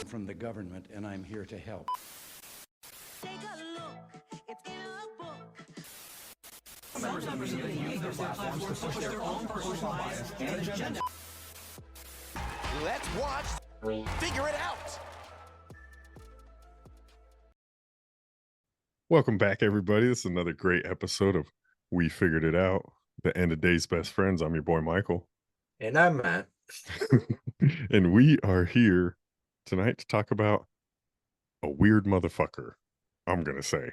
from the government, and I'm here to help. Take a look, it's in a book. Members of the media use their platforms to push their own personal bias and agenda. Let's watch Figure It Out. Welcome back, everybody. This is another great episode of We Figured It Out, the end of day's best friends. I'm your boy, Michael. And I'm Matt. And we are here tonight to talk about a weird motherfucker, I'm going to say.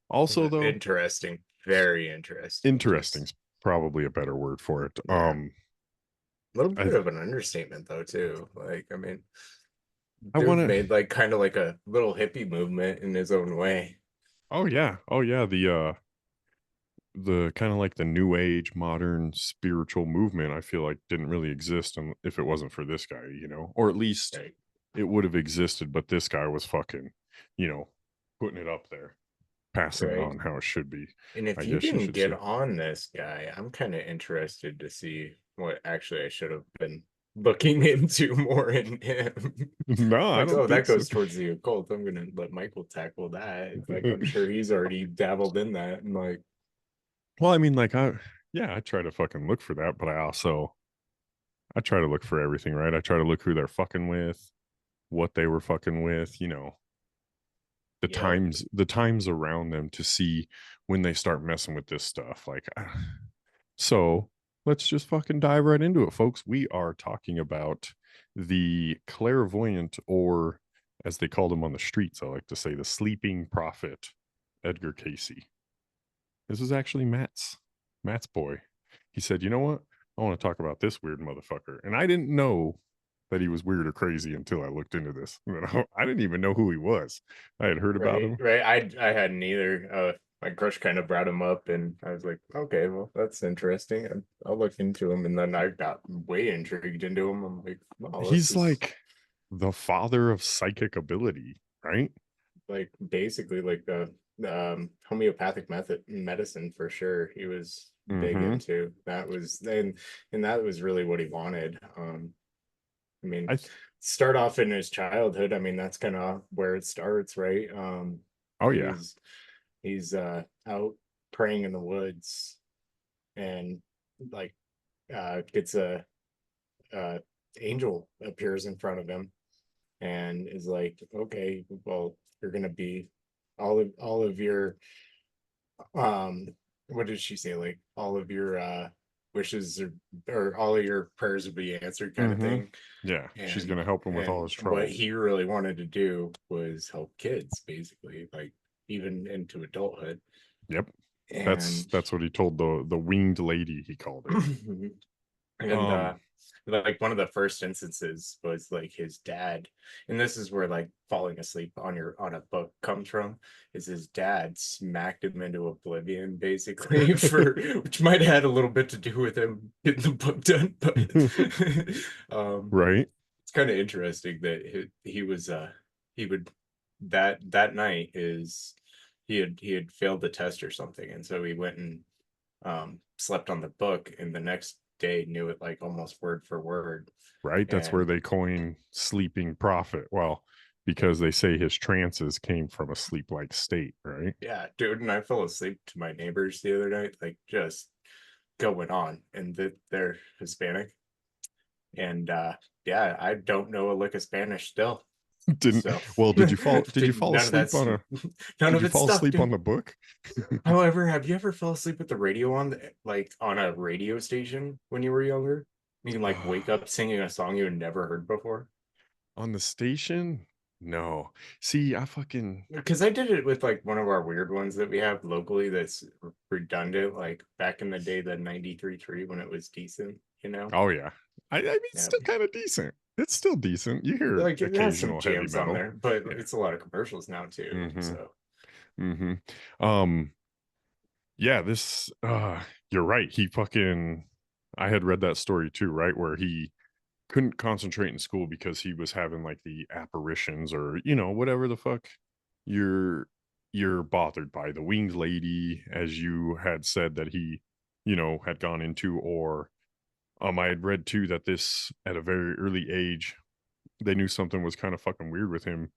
Also, though... Interesting. Very interesting. Interesting's probably a better word for it. Yeah. A little bit of an understatement, though, too. Like, I mean, dude made like kind of like a little hippie movement in his own way. Oh yeah. The kind of like the new age modern spiritual movement, I feel like didn't really exist if it wasn't for this guy, or at least it would have existed, but this guy was fucking, putting it up there, passing it on how it should be. And if you didn't get on this guy, I'm kind of interested to see what actually I should have been looking into more in him. No, I don't think that goes towards the occult. I'm gonna let Michael tackle that. Like, I'm sure he's already dabbled in that. And like, well, I mean, like, I try to fucking look for that, but I try to look for everything, right? I try to look who they're fucking with, what they were fucking with, the times around them, to see when they start messing with this stuff. Like, so let's just fucking dive right into it, folks. We are talking about the clairvoyant, or as they called him on the streets, I like to say, the sleeping prophet, Edgar Cayce. This is actually Matt's boy. He said, you know what? I want to talk about this weird motherfucker. And I didn't know that he was weird or crazy until I looked into this. I didn't even know who he was. I had heard about him. Right. I hadn't either. My crush kind of brought him up, and I was like, okay, well, that's interesting. I'll look into him. And then I got way intrigued into him. I'm like, wow, he's like the father of psychic ability, right? Like, basically, like the homeopathic medicine for sure. He was big into that. And that was really what he wanted. I mean, start off in his childhood. I mean, that's kind of where it starts, right? He's out praying in the woods, and like gets a angel appears in front of him and is like, okay, well, you're gonna be all of your what did she say, like all of your wishes or all of your prayers will be answered, kind of thing. She's gonna help him with all his trouble. What he really wanted to do was help kids, basically, like even into adulthood. Yep. And that's what he told the winged lady, he called her. And like one of the first instances was like his dad, and this is where like falling asleep on a book comes from, is his dad smacked him into oblivion, basically, for which might have had a little bit to do with him getting the book done, but right. It's kind of interesting that he would that night is he had failed the test or something, and so he went and slept on the book, and the next day knew it like almost word for word. Right. That's where they coin sleeping prophet. Well, because they say his trances came from a sleep-like state, right? Yeah, dude. And I fell asleep to my neighbors the other night, like just going on, and they're Hispanic, and I don't know a lick of Spanish still. Did you fall asleep on on the book? However, have you ever fell asleep with the radio on, on a radio station when you were younger? You can like wake up singing a song you had never heard before on the station. No, see, because I did it with like one of our weird ones that we have locally that's redundant, like back in the day, the 93.3, when it was decent, Oh yeah, I mean, still kind of decent. It's still decent. You hear like occasional heavy metal on there, but it's a lot of commercials now too. This you're right. I had read that story too, right, where he couldn't concentrate in school because he was having like the apparitions, or whatever the fuck you're bothered by, the winged lady, as you had said that he had gone into, or I had read too that this, at a very early age, they knew something was kind of fucking weird with him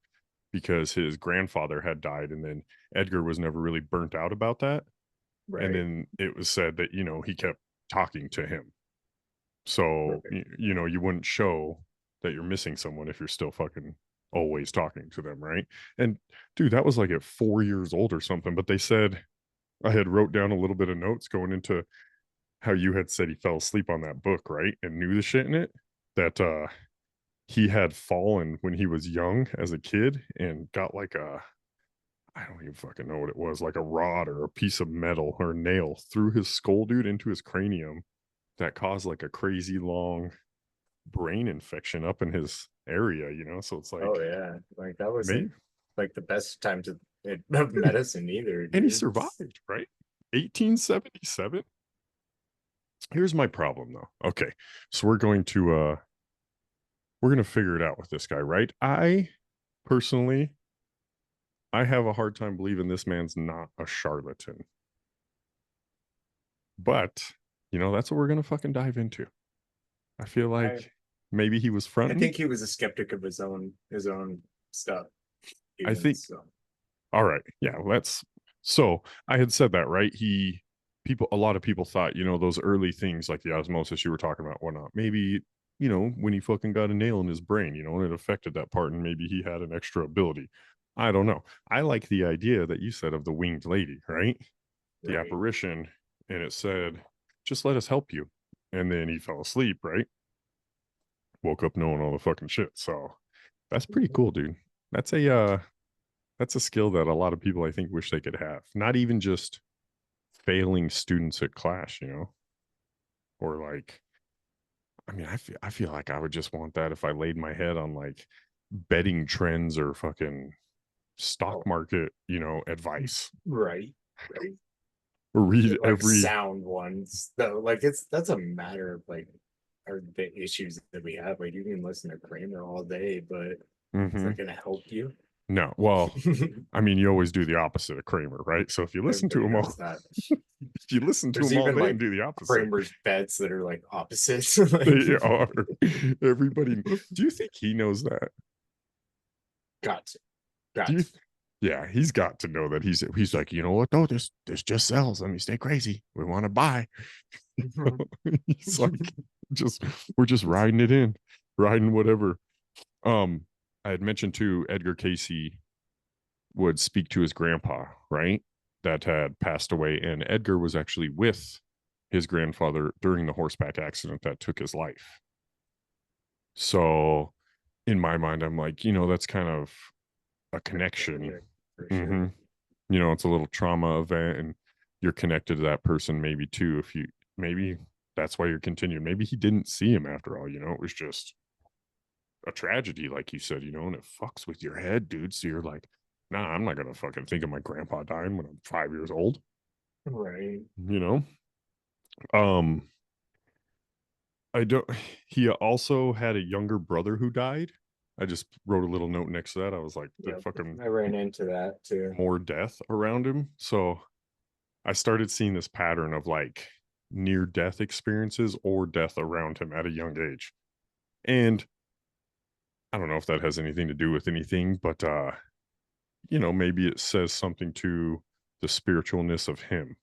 because his grandfather had died, and then Edgar was never really burnt out about that. And then it was said that, he kept talking to him. So, you wouldn't show that you're missing someone if you're still fucking always talking to them, right? And dude, that was like at 4 years old or something. But they said, I had wrote down a little bit of notes going into how you had said he fell asleep on that book, right? And knew the shit in it. That he had fallen when he was young as a kid and got like I don't even fucking know what it was, like a rod or a piece of metal or a nail through his skull, dude, into his cranium that caused like a crazy long brain infection up in his area, So it's like, Oh yeah, like that wasn't maybe, like the best time to of medicine either. and he Dude. survived, right? 1877. Here's my problem though. Okay, so we're going to figure it out with this guy, right? I personally, I have a hard time believing this man's not a charlatan. But, that's what we're going to fucking dive into. I feel like maybe he was I fronting. think he was a skeptic of his own stuff. I think. So. All right. Yeah, so I had said that, right? A lot of people thought, those early things like the osmosis you were talking about, whatnot, maybe, when he fucking got a nail in his brain, and it affected that part, and maybe he had an extra ability. I don't know. I like the idea that you said of the winged lady, right? The apparition, and it said, just let us help you. And then he fell asleep, right? Woke up knowing all the fucking shit. So that's pretty cool, dude. That's a skill that a lot of people I think wish they could have. Not even just failing students at class, or like, I mean, I feel like I would just want that if I laid my head on like betting trends or fucking stock market, advice. Right. Or read like every sound ones though. Like that's a matter of like the issues that we have. Like you can listen to Kramer all day, but it's not gonna help you. No, well, I mean, you always do the opposite of Kramer, right? So if you listen to him all, if you listen to There's him all even day like and do the opposite, Kramer's bets that are like opposites. they are. Everybody, do you think he knows that? Got to. Do you? Yeah, he's got to know that he's like, you know what though, this just sells. Let me stay crazy. We want to buy. He's like, we're just riding it in, riding whatever. I had mentioned too, Edgar Cayce would speak to his grandpa, right? That had passed away, and Edgar was actually with his grandfather during the horseback accident that took his life. So, in my mind, I'm like, that's kind of a connection. For sure. It's a little trauma event, and you're connected to that person maybe too. Maybe that's why you're continuing. Maybe he didn't see him after all. It was just a tragedy, like you said, and it fucks with your head, dude. So you're like, nah, I'm not gonna fucking think of my grandpa dying when I'm 5 years old. Right. I don't. He also had a younger brother who died. I just wrote a little note next to that. I was like, fucking. I ran into that too. More death around him. So I started seeing this pattern of like near death experiences or death around him at a young age. And I don't know if that has anything to do with anything, but maybe it says something to the spiritualness of him.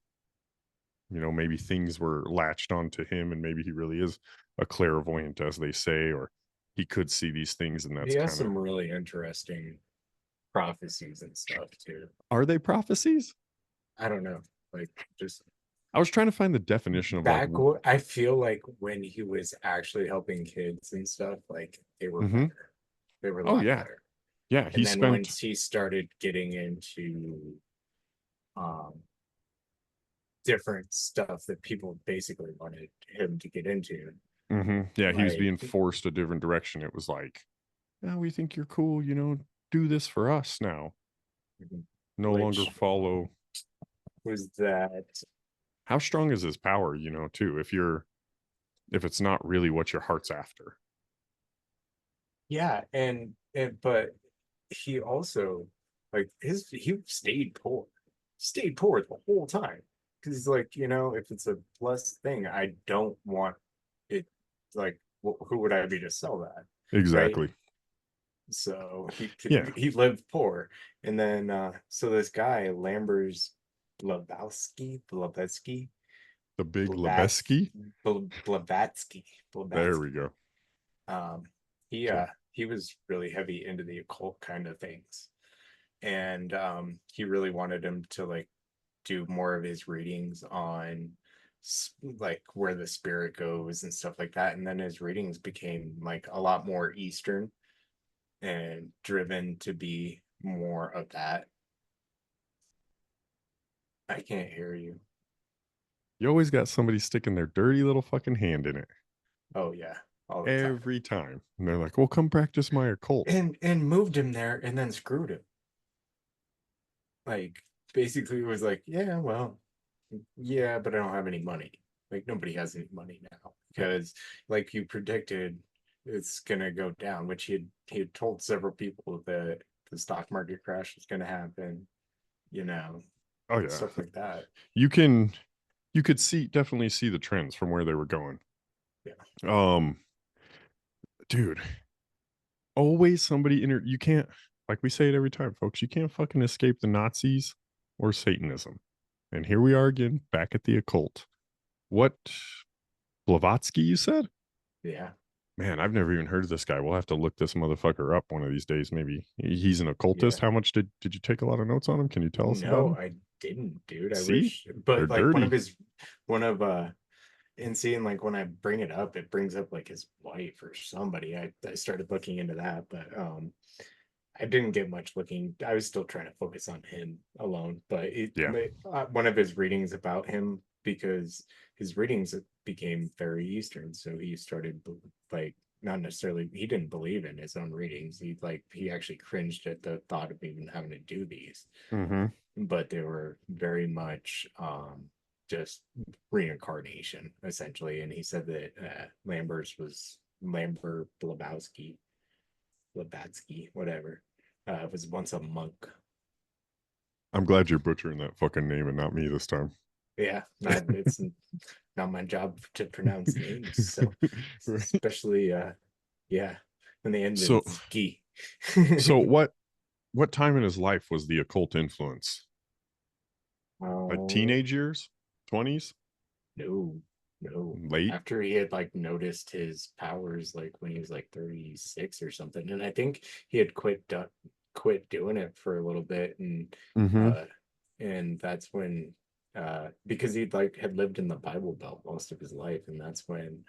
Maybe things were latched onto him, and maybe he really is a clairvoyant, as they say, or he could see these things, and that's he has some really interesting prophecies and stuff too. Are they prophecies? I don't know. Like just I was trying to find the definition of I feel like when he was actually helping kids and stuff, like they were better. They were better. Yeah, and then once he started getting into different stuff that people basically wanted him to get into. Yeah, he was being forced a different direction. It was like, we think you're cool, do this for us now. No longer follow. Was that how strong is his power, too, if it's not really what your heart's after? Yeah, but he also like he stayed poor the whole time, because he's like, if it's a blessed thing, I don't want it. Like, who would I be to sell that? Exactly. Right? So Yeah. he lived poor. And then so this guy, Lambers Blavatsky, The big Blavatsky, Lebeski. Blavatsky, There Blavatsky. we go. Um, Okay. he was really heavy into the occult kind of things, and he really wanted him to like do more of his readings on like where the spirit goes and stuff like that. And then his readings became like a lot more Eastern and driven to be more of that. I can't hear you. You always got somebody sticking their dirty little fucking hand in it Oh yeah, all the time. every time. And they're like, well, come practice my occult. And moved him there and then screwed him. Like basically it was like, yeah, well, yeah, but I don't have any money. Like nobody has any money now because like you predicted it's gonna go down, which he had told several people that the stock market crash was gonna happen, you know, Oh yeah. stuff like that. You could definitely see the trends from where they were going. Yeah. Dude, always somebody you can't, like we say it every time, folks, you can't fucking escape the Nazis or Satanism. And here we are again, back at the occult. What, Blavatsky, you said? Yeah. Man, I've never even heard of this guy. We'll have to look this motherfucker up one of these days. Maybe he's an occultist. Yeah. How much did you take a lot of notes on him? Can you tell us about No, him? I didn't, dude. I See? wish, They're but like dirty. one of and seeing like when I bring it up, it brings up like his wife or somebody. I started looking into that, but I didn't get much looking. I was still trying to focus on him alone, but Yeah. one of his readings about him, because his readings became very Eastern, so he started like not necessarily, he didn't believe in his own readings. He actually cringed at the thought of even having to do these, Mm-hmm. but they were very much just reincarnation essentially. And he said that Lambert Blavatsky, whatever, was once a monk. I'm glad you're butchering that fucking name and not me this time. Yeah, it's not my job to pronounce names, so Right. especially yeah, when they end So in ski. so what time in his life was the occult influence? Like Oh, teenage years? 20s? no, no. Late? After he had like noticed his powers, like when he was like 36 or something, and I think he had quit doing it for a little bit, Mm-hmm. uh, and that's when because he'd like had lived in the Bible Belt most of his life, and that's when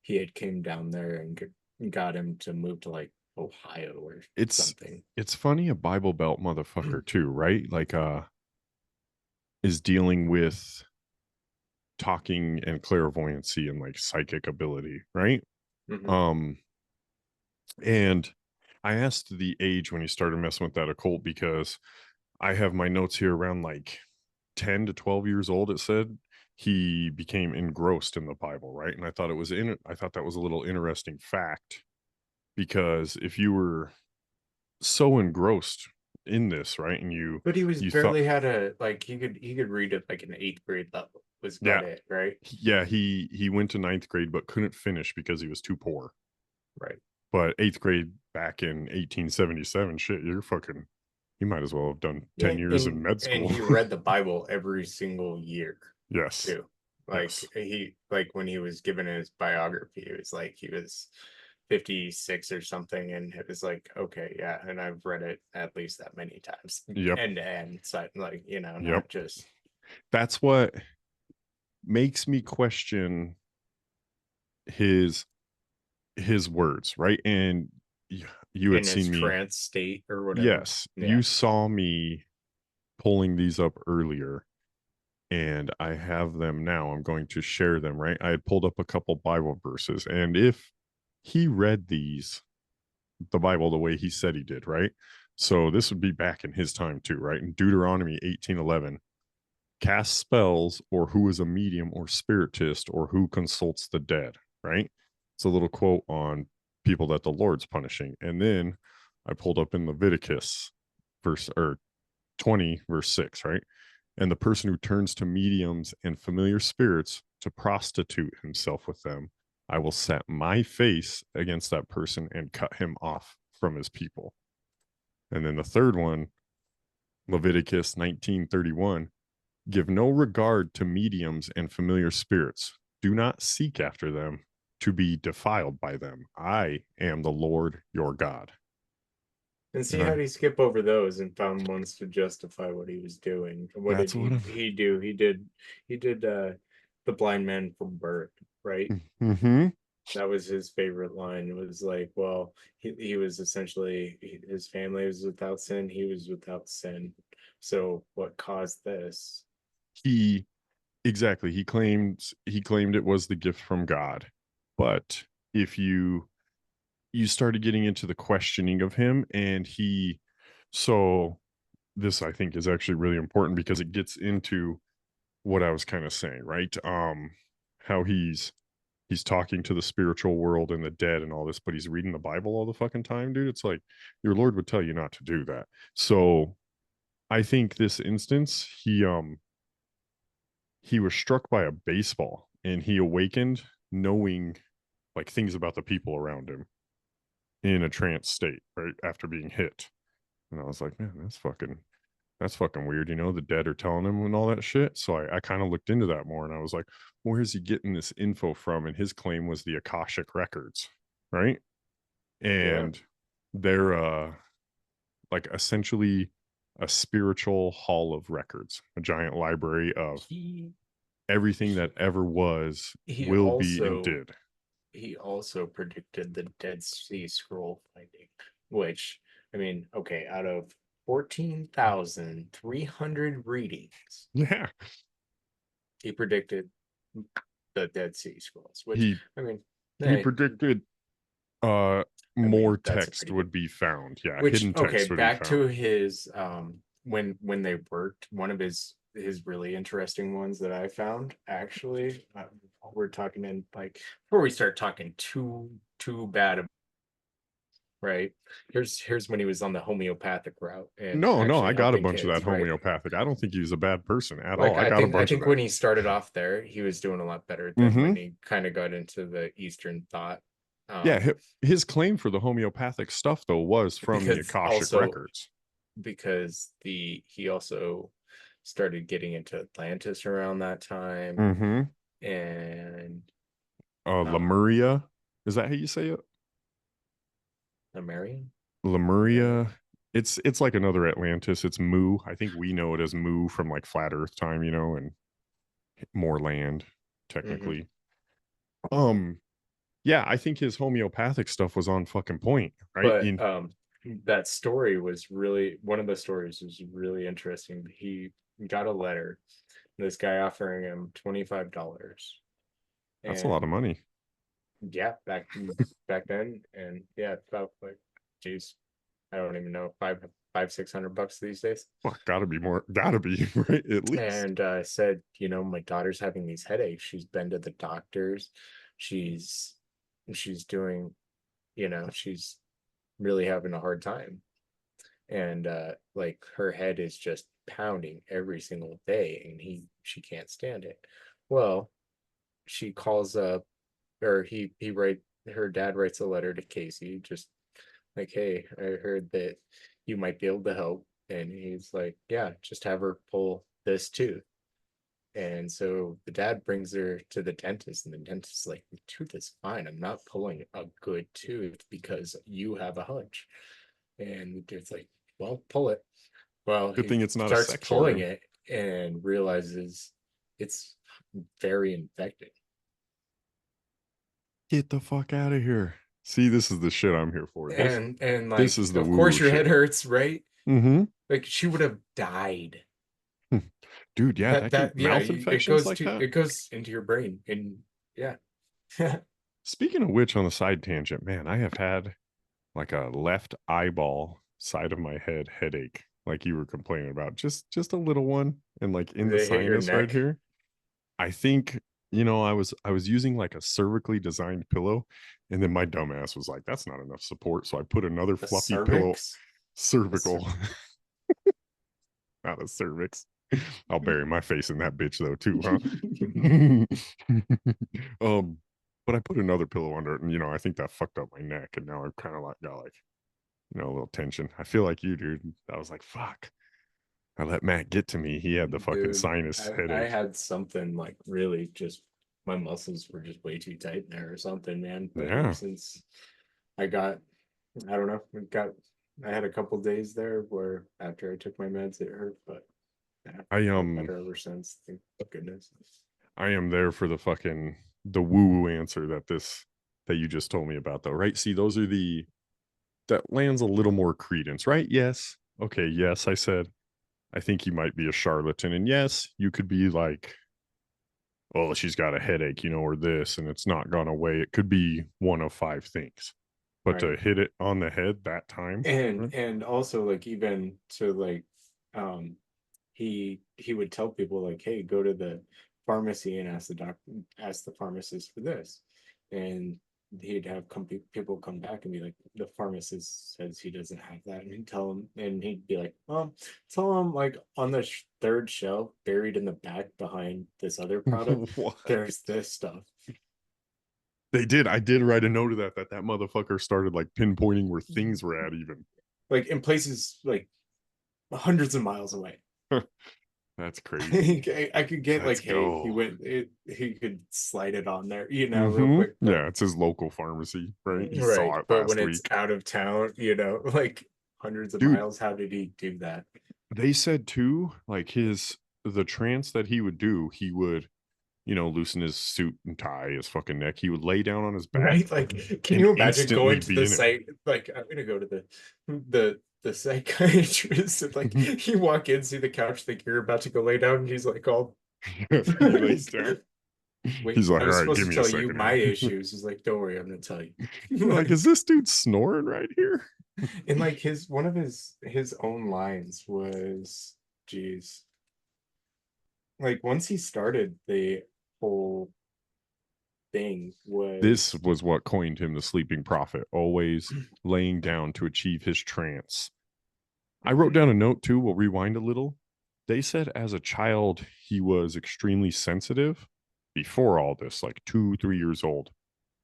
he had came down there and got him to move to like Ohio or It's something. it's funny, a Bible Belt motherfucker too, right? Like is dealing with talking and clairvoyancy and like psychic ability, right? Mhm. Um and I asked the age when he started messing with that occult because I have my notes here around like 10 to 12 years old. It said he became engrossed in the Bible, right? And I thought that was a little interesting fact, because if you were so engrossed in this, right, and But he was you thought, barely had a like he could read at like an eighth grade level was yeah, about it, right? yeah, he went to ninth grade but couldn't finish because he was too poor. Right. But eighth grade back in 1877, shit, you might as well have done 10 Yeah, years in med and school. he read the Bible every single year Yes. too. Like Yes. he like when he was given his biography, it was like he was 56 or something, and it was like, okay, yeah, and I've read it at least that many times, Yep. end to end. So like, Yep. not just That's what makes me question his words, right? And you had in his seen me. trance state or whatever. Yes, Yeah. you saw me pulling these up earlier, and I have them now. I'm going to share them, right? I had pulled up a couple Bible verses, and if he read the Bible the way he said he did, right? So this would be back in his time too, right? In Deuteronomy 18:11, cast spells, or who is a medium or spiritist, or who consults the dead, right? It's a little quote on people that the Lord's punishing. And then I pulled up in Leviticus verse or 20 verse 6, right? And the person who turns to mediums and familiar spirits to prostitute himself with them, I will set my face against that person and cut him off from his people. And then the third one, Leviticus 19:31, give no regard to mediums and familiar spirits. Do not seek after them to be defiled by them. I am the Lord your God. And see, how did he skip over those and found ones to justify what he was doing? What That's did what he do? He did the blind man from birth, right? Mm-hmm. That was his favorite line. It was like, well, he was essentially, his family was without sin, he was without sin. So what caused this? He exactly he claimed it was the gift from God. But if you started getting into the questioning of him, and so this I think is actually really important because it gets into what I was kind of saying, right? How he's talking to the spiritual world and the dead and all this, but he's reading the Bible all the fucking time, dude. It's like your Lord would tell you not to do that. So I think this instance, he was struck by a baseball and he awakened knowing like things about the people around him in a trance state, right? After being hit. And I was like, man, that's fucking weird. The dead are telling him and all that shit. So I kind of looked into that more and I was like, where is he getting this info from? And his claim was the Akashic records, right? And they're like essentially a spiritual hall of records, a giant library of everything that ever was, will be, and did. He also predicted the Dead Sea Scroll finding, which, I mean, okay, out of 14,300 readings, Yeah. he predicted the Dead Sea Scrolls, which, He predicted more text would be found. Yeah, which, hidden text would be back found. to his when they worked, one of his really interesting ones that I found, actually, we're talking in like before we start talking too bad, right? Here's when he was on the homeopathic route and No, I actually got a helping bunch of that kids, right? homeopathic. I don't think he was a bad person at Like all. I got a bunch think of when that. he started off there, he was doing a lot better than when he kind of got into the Eastern thought. Yeah, his claim for the homeopathic stuff though was from the Akashic records. Because he also started getting into Atlantis around that time. And Lemuria, is that how you say it? Lemuria? Lemuria. It's like another Atlantis. It's Mu. I think we know it as Mu from like flat Earth time, and more land technically. Yeah, I think his homeopathic stuff was on fucking point, right? But that story was really, one of the stories was really interesting. He got a letter, this guy offering him $25. That's a lot of money. Yeah, back then, and yeah, it's about like, geez, I don't even know, $500-600 these days. Well, gotta be more, right, at least. And said, my daughter's having these headaches. She's been to the doctors. She's doing, she's really having a hard time. And like her head is just pounding every single day, and she can't stand it. Well, she calls up, or her dad writes a letter to Casey, just like, hey, I heard that you might be able to help. And he's like, yeah, just have her pull this tooth. And so the dad brings her to the dentist, and the dentist's like, the tooth is fine. I'm not pulling a good tooth because you have a hunch. And the dude's like, well, pull it. Well, good thing it's not starts a sex pulling organ. it and realizes it's very infected. Get the fuck out of here. See, this is the shit I'm here for. And like, this is the of course your shit. head hurts, right? Like she would have died. Dude, yeah, that mouth infections like that. It goes into your brain, and yeah. Speaking of which, on the side tangent, man, I have had like a left eyeball side of my head headache, like you were complaining about, just a little one, and like in the sinus right here. I think I was using like a cervically designed pillow, and then my dumbass was like, "That's not enough support," so I put another fluffy pillow, cervical, not a cervix. I'll bury my face in that bitch though too, huh? But I put another pillow under it, and I think that fucked up my neck, and now I've kind of like got like you know, a little tension. I feel like you, dude. I was like, fuck. I let Matt get to me. He had the fucking Dude, sinus I headache. had something like really just my muscles were just way too tight there or something, man. But ever Yeah. since I got, I don't know, I had a couple days there where after I took my meds, it hurt, but yeah, I got better ever since. Thank goodness. I am there for the fucking the woo-woo answer that you just told me about though, right? See, those are that lands a little more credence, right? Yes. Okay, yes, I said I think you might be a charlatan. And yes, you could be like, oh, she's got a headache, you know, or this, and it's not gone away. It could be one of five things. But Right. to hit it on the head that time, And also like even to like um he would tell people like, hey, go to the pharmacy and ask the pharmacist for this. And he'd have people come back and be like, the pharmacist says he doesn't have that, and he'd tell him, and he'd be like, well, tell him like on the third shelf buried in the back behind this other product, what? there's this stuff. They did. I did write a note of that motherfucker started like pinpointing where things were at, even. Like in places like hundreds of miles away. That's crazy. I could get Let's like, hey, go. he could slide it on there, you know, real Mm-hmm. quick. But Yeah, it's his local pharmacy, right? He right, saw it but when last it's week. out of town, you know, like hundreds of Dude, miles, how did he do that? they said too, like the trance that he would do, he would, you know, loosen his suit and tie his fucking neck. He would lay down on his back Right? Like, can and you imagine instantly going to be the in it. site? Like, I'm gonna go to the psychiatrist, and like you walk in, see the couch, think you're about to go lay down, and he's like, "Oh, He lays down. wait, He's like, I all was right, supposed give to me a tell you second my here. issues." He's like, "Don't worry, I'm gonna tell you." Like, is this dude snoring right here? And like his one of his own lines was, geez, like once he started the whole thing This was was what coined him the sleeping prophet, always laying down to achieve his trance. I wrote down a note too. We'll rewind a little. They said as a child, he was extremely sensitive before all this, like 2, 3 years old,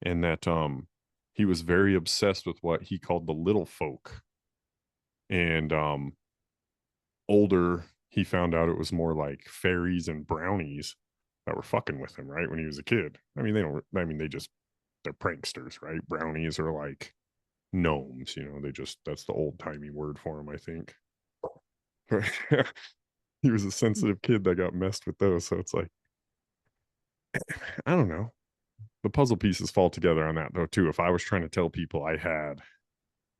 and that he was very obsessed with what he called the little folk. And older, he found out it was more like fairies and brownies that were fucking with him, right? When he was a kid. I mean, they're pranksters, right? Brownies are like gnomes, you know, that's the old timey word for them, I think. He was a sensitive kid that got messed with those. So it's like, I don't know. The puzzle pieces fall together on that though, too. If I was trying to tell people I had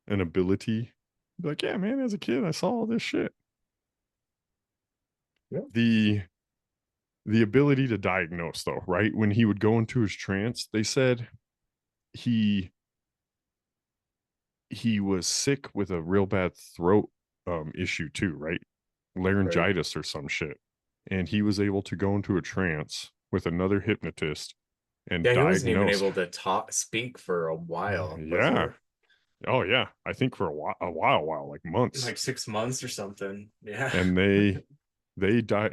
an ability, I'd be like, yeah, man, as a kid, I saw all this shit. yeah. The the ability to diagnose though, right? When he would go into his trance, they said he he was sick with a real bad throat issue too, right? Right. Laryngitis or some shit. And he was able to go into a trance with another hypnotist and Yeah, he wasn't even diagnose. able to speak for a while Yeah. before, Oh yeah. I think for a while, like months. like 6 months or something. Yeah. And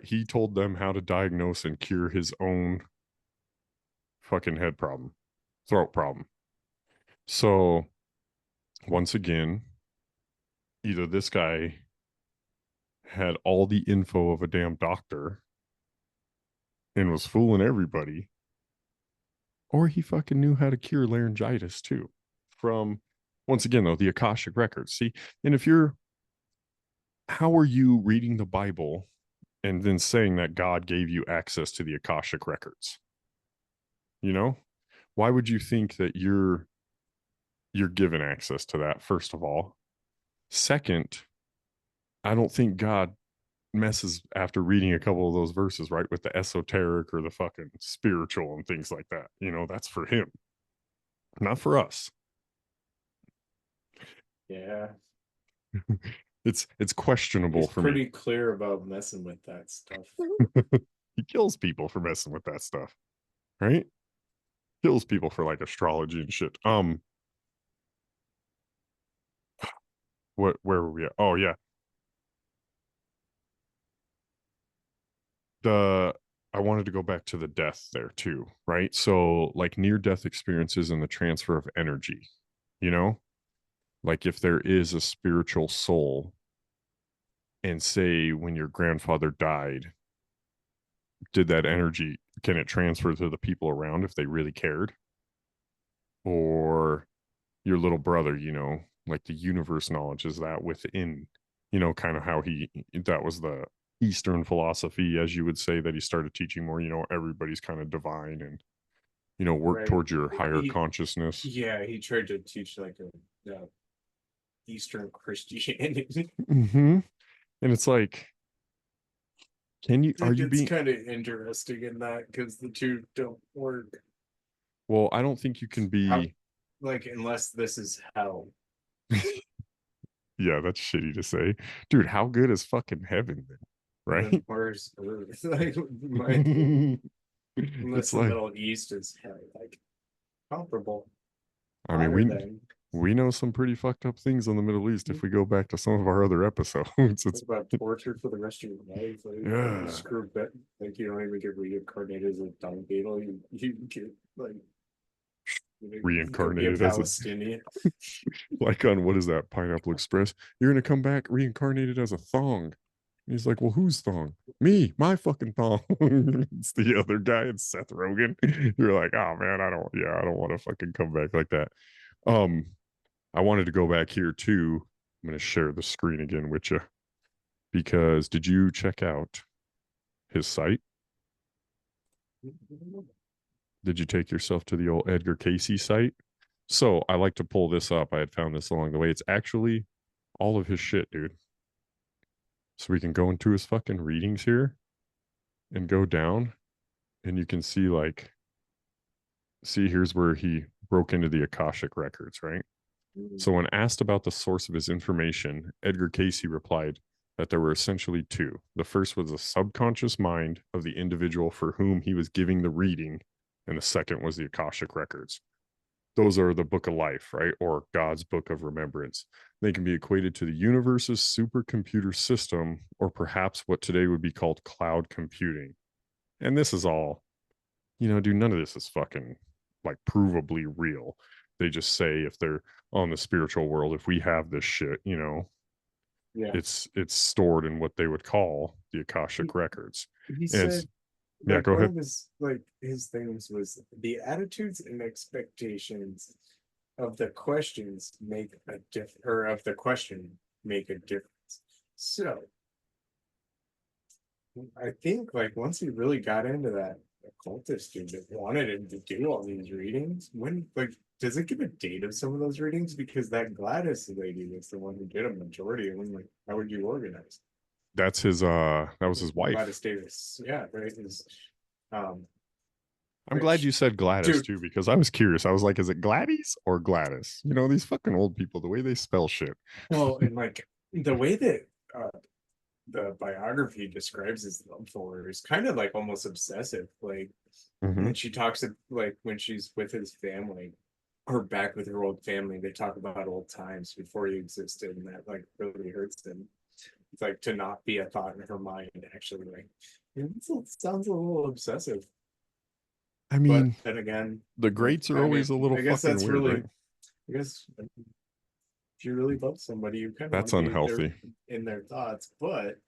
he told them how to diagnose and cure his own fucking head problem, throat problem. So once again, either this guy had all the info of a damn doctor and was fooling everybody, or he fucking knew how to cure laryngitis too. From once again though, the Akashic records. See, and how are you reading the Bible and then saying that God gave you access to the Akashic records? You know, why would you think that you're given access to that? First of all, second, I don't think God messes after reading a couple of those verses, right? With the esoteric or the fucking spiritual and things like that. You know, that's for him, not for us. Yeah. It's questionable He's for me. pretty clear about messing with that stuff. He kills people for messing with that stuff, right? Kills people for like astrology and shit. Where were we at? Oh yeah. The I wanted to go back to the death there too, right? So like near death experiences and the transfer of energy, you know? like if there is a spiritual soul, and say when your grandfather died, did that energy, can it transfer to the people around if they really cared? Or your little brother, like the universe knowledge, is that within, kind of how that was the Eastern philosophy, as you would say, that he started teaching more, everybody's kind of divine and, work Right. towards your higher consciousness. Yeah, he tried to teach like a Eastern Christianity. And it's like, are you It's being, kind of interesting in that because the two don't work. well, I don't think you can be, Like, unless this is hell. yeah, that's shitty to say. Dude, how good is fucking heaven then? And then Right? where's Earth? Like, unless It's the like, Middle East is hell, like comparable. I mean, Higher than. we know some pretty fucked up things on the Middle East if we go back to some of our other episodes. It's It's about torture for the rest of your life. Like, Yeah. screw that. Like, you don't even get reincarnated as a dung beetle. You get like Reincarnated be a as a Palestinian. like on what is that, Pineapple Express? You're gonna come back reincarnated as a thong. And he's like, well, whose thong? Me, my fucking thong. It's the other guy, it's Seth Rogen. You're like, oh man, I don't want to fucking come back like that. Um, I wanted to go back here too. I'm gonna share the screen again with you because did you check out his site? Did you take yourself to the old Edgar Cayce site? So I like to pull this up. I had found this along the way. It's actually all of his shit, dude. So we can go into his fucking readings here and go down, and you can see here's where he broke into the Akashic records, right? So when asked about the source of his information, Edgar Cayce replied that there were essentially two. The first was the subconscious mind of the individual for whom he was giving the reading, and the second was the Akashic records. Those are the book of life, right? Or God's book of remembrance. They can be equated to the universe's supercomputer system, or perhaps what today would be called cloud computing. And this is all, dude, none of this is fucking like provably real. They just say if they're on the spiritual world, if we have this shit, Yeah. it's stored in what they would call the Akashic records. He And said, yeah, like, go one ahead. of his things was the attitudes and expectations of the questions make a of the question make a difference. So I think like once he really got into that occultist dude that wanted him to do all these readings, when does it give a date of some of those readings? Because that Gladys lady was the one who did a majority of them. Like, how would you organize? That's that was his wife. Gladys Davis. Yeah, right. I'm glad you said Gladys Dude. too, because I was curious. I was like, is it Gladys or Gladys? These fucking old people, the way they spell shit. Well, and like the way that the biography describes his love for her is kind of like almost obsessive. Like Mhm. when she talks like when she's with his family or back with her old family, they talk about old times before he existed, and that like really hurts him. It's like to not be a thought in her mind, actually. Like it sounds a little obsessive. I But mean, then again, the greats are always a little I guess fucking that's weird, really, right? I guess if you really love somebody, you kind of That's want to be unhealthy. in their thoughts. But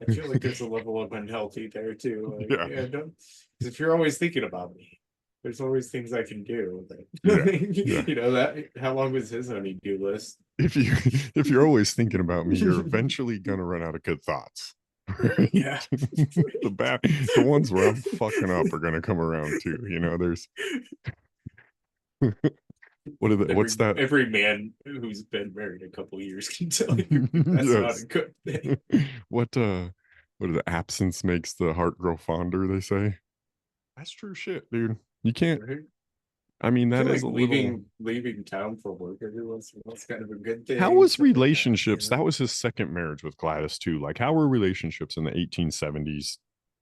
I feel like there's a level of unhealthy there too. Like, Yeah. yeah, don't. 'Cause if you're always thinking about me, there's always things I can do. Like, Yeah. that. How long was his honey-do list? If you're always thinking about me, you're eventually gonna run out of good thoughts. Yeah. The ones where I'm fucking up are gonna come around too. There's what's that? Every man who's been married a couple years can tell you that's not a good thing. What the absence makes the heart grow fonder, they say. That's true shit, dude. You can't. Right? I mean, I that feel is like a little. leaving town for work every once in a while is kind of a good thing. How was stuff like that, relationships? you know? That was his second marriage with Gladys too. Like, how were relationships in the 1870s?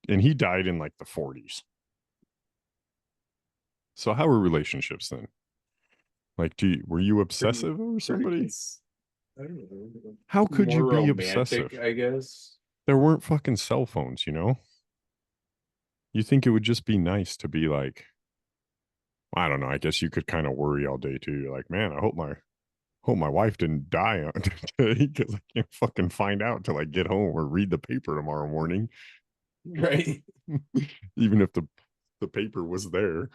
And he died in like the 40s. So how were relationships then? Like, were you obsessive over somebody? I don't know. How could More you be romantic, obsessive? I guess. There weren't fucking cell phones, You think it would just be nice to be like, I don't know. I guess you could kind of worry all day too. You're like, man, I hope hope my wife didn't die on today because I can't fucking find out till I get home or read the paper tomorrow morning. Right. Even if the paper was there.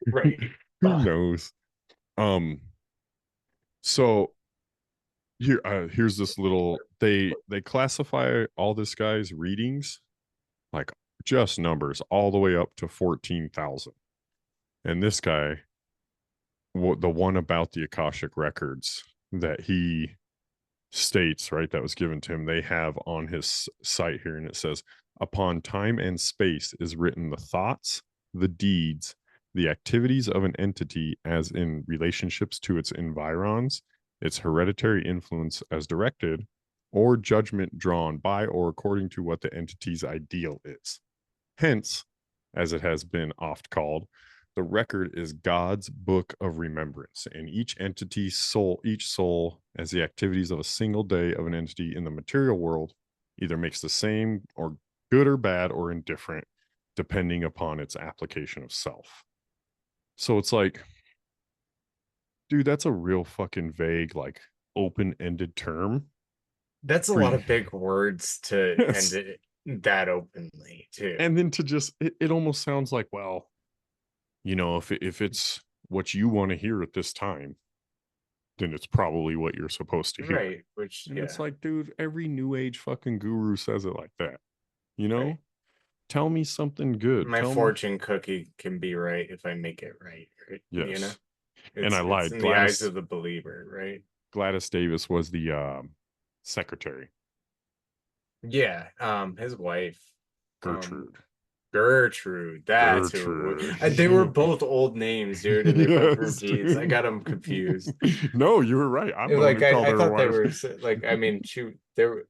Right. Who knows? So here's this little they classify all this guy's readings like just numbers all the way up to 14,000. And this guy, the one about the Akashic records that he states, right, that was given to him, they have on his site here, and it says, upon time and space is written the thoughts, the deeds, the activities of an entity as in relationships to its environs, its hereditary influence as directed, or judgment drawn by or according to what the entity's ideal is. Hence, as it has been oft called, the record is God's book of remembrance, and each entity's soul, each soul, as the activities of a single day of an entity in the material world, either makes the same or good or bad or indifferent, depending upon its application of self. So it's like, dude, that's a real fucking vague, like open-ended term. That's a lot of big words to Yes. end it that openly too. And then to just it almost sounds like, well, you know, if it's what you want to hear at this time, then it's probably what you're supposed to hear. Right. Which And it's like, dude, every new age fucking guru says it like that. You know? Right. Tell me something good. My Tell fortune cookie can be right if I make it right. Yes. You know? And I lied. It's in the eyes of the believer, right? Gladys Davis was the secretary. Yeah. His wife. Gertrude. Gertrude. That's Gertrude. who. They were both old names, dude, and they both were Yes, G's. I dude. got them confused. No, you were right. I'm the Like one who called I her thought they wife. were like, I mean, there.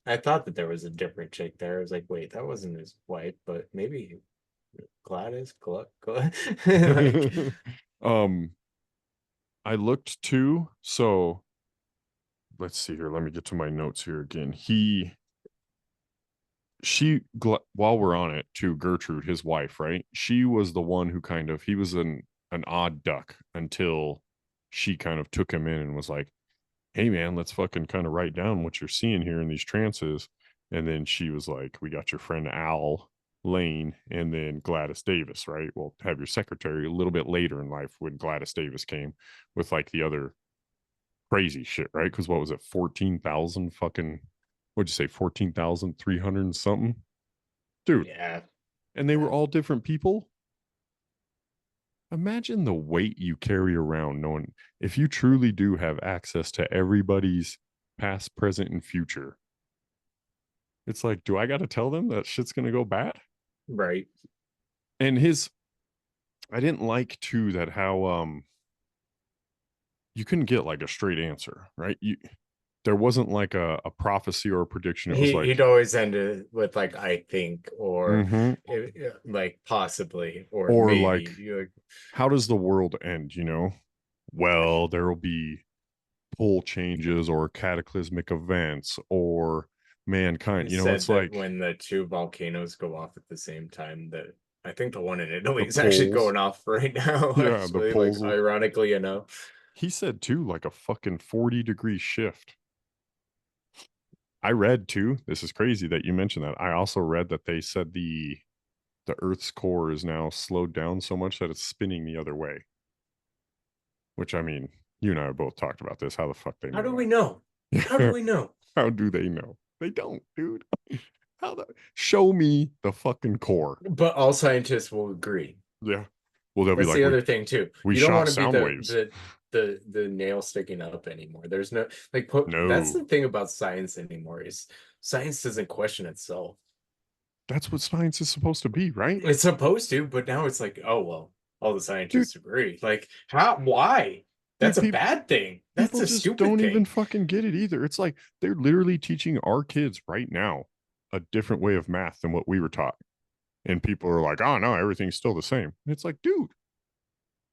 I thought that there was a different chick there. I was like, wait, that wasn't his wife, but maybe Gladys. Like, I looked too. So let's see here. Let me get to my notes here again. While we're on it, to Gertrude, his wife, right? She was the one who kind of, he was an odd duck until she kind of took him in and was like, hey man, let's fucking kind of write down what you're seeing here in these trances. And then she was like, we got your friend Al Lane and then Gladys Davis, right? We'll have your secretary a little bit later in life when Gladys Davis came with like the other crazy shit, right? Because what was it, 14,000 fucking, what'd you say, 14,300 and something? Dude. yeah. And they were all different people. Imagine the weight you carry around knowing if you truly do have access to everybody's past, present, and future. It's like, do I got to tell them that shit's going to go bad? Right. And I didn't like too that how you couldn't get like a straight answer, right? There wasn't like a prophecy or a prediction. It was like He'd always end it with like, I think, or mhm. like possibly, or Or maybe. like, how does the world end? You know, well, there will be pole changes or cataclysmic events or mankind. He You know, said it's that like when the two volcanoes go off at the same time, that I think the one in Italy the is actually poles. going off right now. Yeah, the Actually, poles. like ironically enough. He said too, like a fucking 40-degree shift. I read too. This is crazy that you mentioned that. I also read that they said the Earth's core is now slowed down so much that it's spinning the other way. Which, I mean, you and I have both talked about this. How the fuck they know? How do we know? How do we know? How do they know? They don't, dude. Show me the fucking core. But all scientists will agree. Yeah. Well, they'll That's be like, the other thing too. we You don't shot want to be sound waves. the nail sticking up anymore. There's no like No. That's the thing about science anymore is science doesn't question itself. That's what science is supposed to be, right? It's supposed to, but now it's like, oh well, all the scientists agree. Like, how? Why? That's a bad thing. That's a just stupid don't thing. even fucking get it either. It's like they're literally teaching our kids right now a different way of math than what we were taught. And people are like, oh no, everything's still the same. And it's like, dude,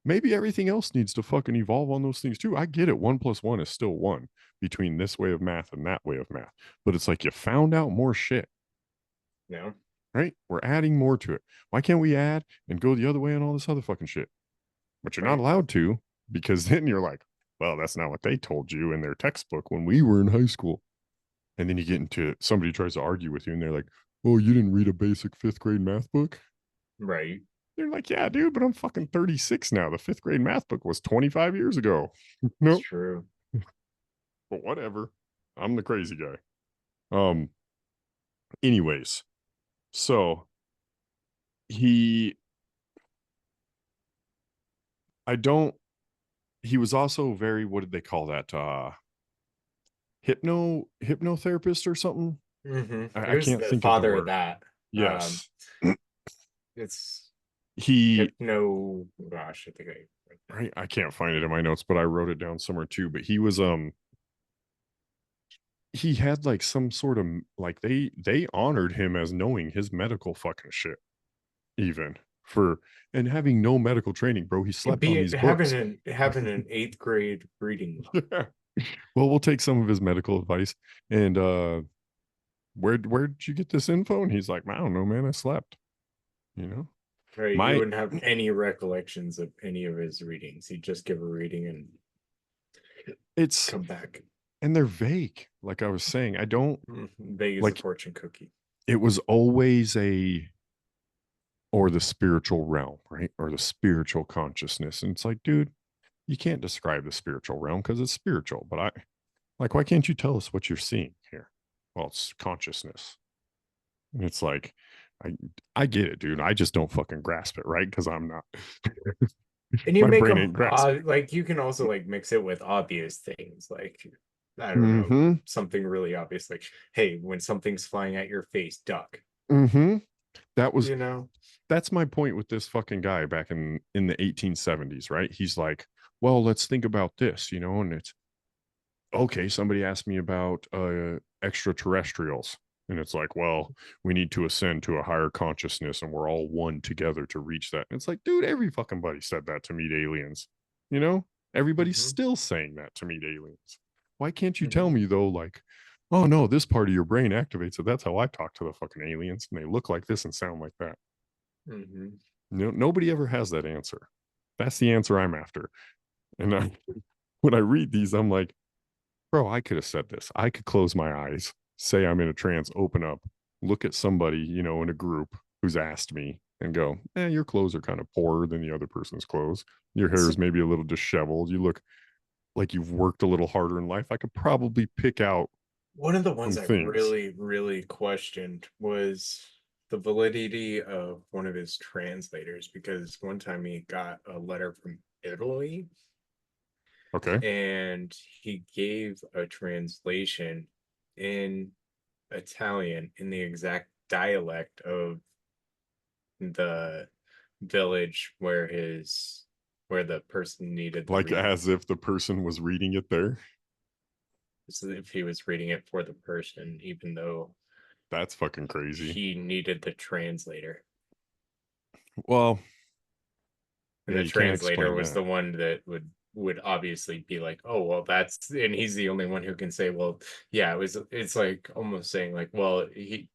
maybe everything else needs to fucking evolve on those things too. I get it. 1 + 1 is still 1 between this way of math and that way of math. But it's like you found out more shit. No. Right? We're adding more to it. Why can't we add and go the other way and all this other fucking shit? But you're not allowed to, because then you're like, well, that's not what they told you in their textbook when we were in high school. And then you get into somebody tries to argue with you and they're like, oh, you didn't read a basic 5th grade math book? Right. They're like, yeah, dude, but I'm fucking 36 now. The 5th grade math book was 25 years ago. It's Nope. true. But whatever. I'm the crazy guy. Anyways, so he was also very, what did they call that? Hypnotherapist or something. He I was can't the think of the father of word. that. Yes. It's He gosh, I think I can't find it in my notes, but I wrote it down somewhere too. But he was he had like some sort of like they honored him as knowing his medical fucking shit, even for and having no medical training, bro. He slept on these books. having an 8th grade reading. Yeah. Well, we'll take some of his medical advice. And where'd you get this info? And he's like, I don't know, man. I slept. You know, Right, my you wouldn't have any recollections of any of his readings. He'd just give a reading and it's come back. and they're vague. Like I was saying, I don't Vague as like a fortune cookie. it was always or the spiritual realm, right? Or the spiritual consciousness. And it's like, dude, you can't describe the spiritual realm because it's spiritual. But why can't you tell us what you're seeing here? Well, it's consciousness. And it's like, I get it, dude. I just don't fucking grasp it, right? Because I'm not. And you My make brain them ain't grasping. like you can also like mix it with obvious things like I don't know, something really obvious like, hey, when something's flying at your face, duck. That was, You know, that's my point with this fucking guy back in the 1870s, right? He's like, well, let's think about this, and it's okay. Somebody asked me about extraterrestrials, and it's like, well, we need to ascend to a higher consciousness, and we're all one together to reach that. And it's like, dude, every fucking buddy said that to meet aliens. Everybody's still saying that to meet aliens. Why can't you tell me though, like, oh no, this part of your brain activates it. That's how I talk to the fucking aliens, and they look like this and sound like that. Nobody ever has that answer. That's the answer I'm after. And when I read these, I'm like, bro, I could have said this. I could close my eyes, say I'm in a trance, open up, look at somebody, in a group who's asked me and go, your clothes are kind of poorer than the other person's clothes. Your hair is maybe a little disheveled. You look like you've worked a little harder in life. I could probably pick out one of the ones some I things. really questioned was the validity of one of his translators, because one time he got a letter from Italy. Okay. And he gave a translation in Italian in the exact dialect of the village where the person needed the Like reading. as if the person was reading it there. So if he was reading it for the person, even though that's fucking crazy. He needed the translator. Well, and the translator was the one that would obviously be like, oh well, and he's the only one who can say, well, yeah, it's like almost saying like, well, he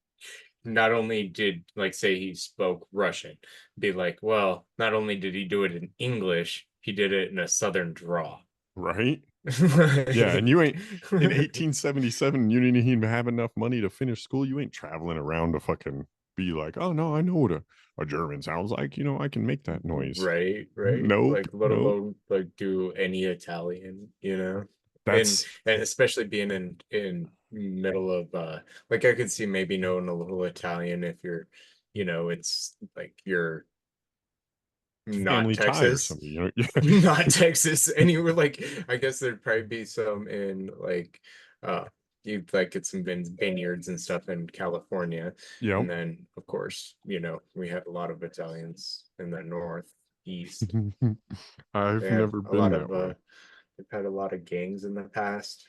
not only did, like, say he spoke Russian, be like, well, not only did he do it in English, he did it in a southern drawl. Right? Yeah, and you ain't in 1877, you didn't even have enough money to finish school. You ain't traveling around to fucking be like, oh no, I know what a German sounds like. I can make that noise. Right. Nope, like let alone like do any Italian, That's and especially being in middle of like I could see maybe knowing a little Italian if you're, it's like you're not Texas, not Texas, anywhere. Like I guess there'd probably be some in like you'd like get some vineyards and stuff in California. Yeah. And then of course, we have a lot of Italians in the northeast. I've never been that way. They've had a lot of gangs in the past.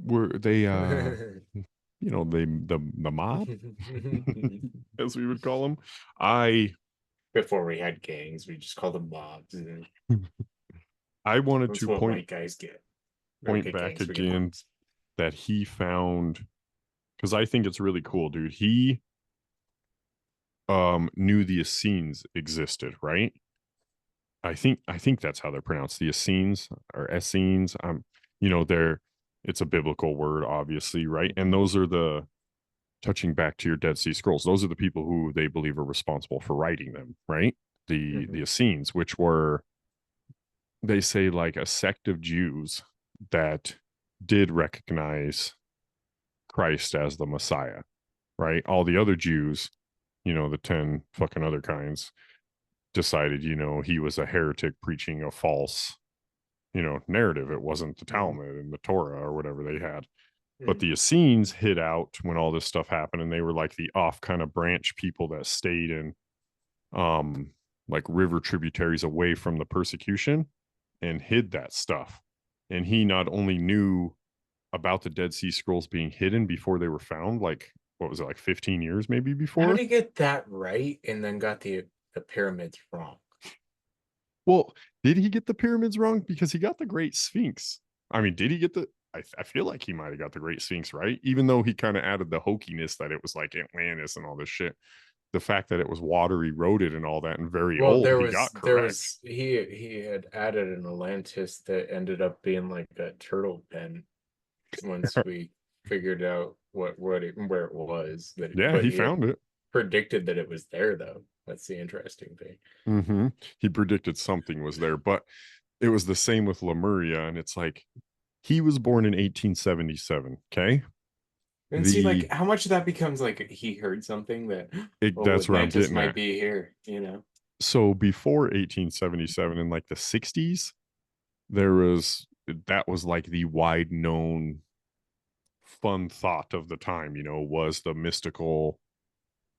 Were they the mob, as we would call them. Before we had gangs, we just called them mobs. I wanted That's to what point white guys get. Back gangs, again that he found, because I think it's really cool, dude. He knew the Essenes existed, right? I think that's how they're pronounced. The Essenes or Essenes. They're it's a biblical word, obviously, right? And those are the touching back to your Dead Sea Scrolls. Those are the people who they believe are responsible for writing them, right? The Essenes, which were, they say, like a sect of Jews that did recognize Christ as the Messiah, right? All the other Jews, the 10 fucking other kinds, decided, he was a heretic preaching a false, narrative. It wasn't the Talmud and the Torah or whatever they had. But the Essenes hid out when all this stuff happened, and they were like the off kind of branch people that stayed in like river tributaries away from the persecution and hid that stuff. And he not only knew about the Dead Sea Scrolls being hidden before they were found, like what was it, like 15 years maybe before? How did he get that right and then got the pyramids wrong? Well, did he get the pyramids wrong? Because he got the Great Sphinx. I mean, did he get the I feel like he might have got the Great Sphinx right, even though he kind of added the hokiness that it was like Atlantis and all this shit. The fact that it was water eroded and all that and very old, he got correct. He had added an Atlantis that ended up being like a turtle pen once we figured out where it was. Yeah, he found it. Predicted that it was there though. That's the interesting thing. He predicted something was there, but it was the same with Lemuria, and it's like he was born in 1877. Okay. And see, like, how much of that becomes like he heard something that that's where I'm getting might at. be here, So before 1877, in like the 60s, that was like the wide known fun thought of the time, was the mystical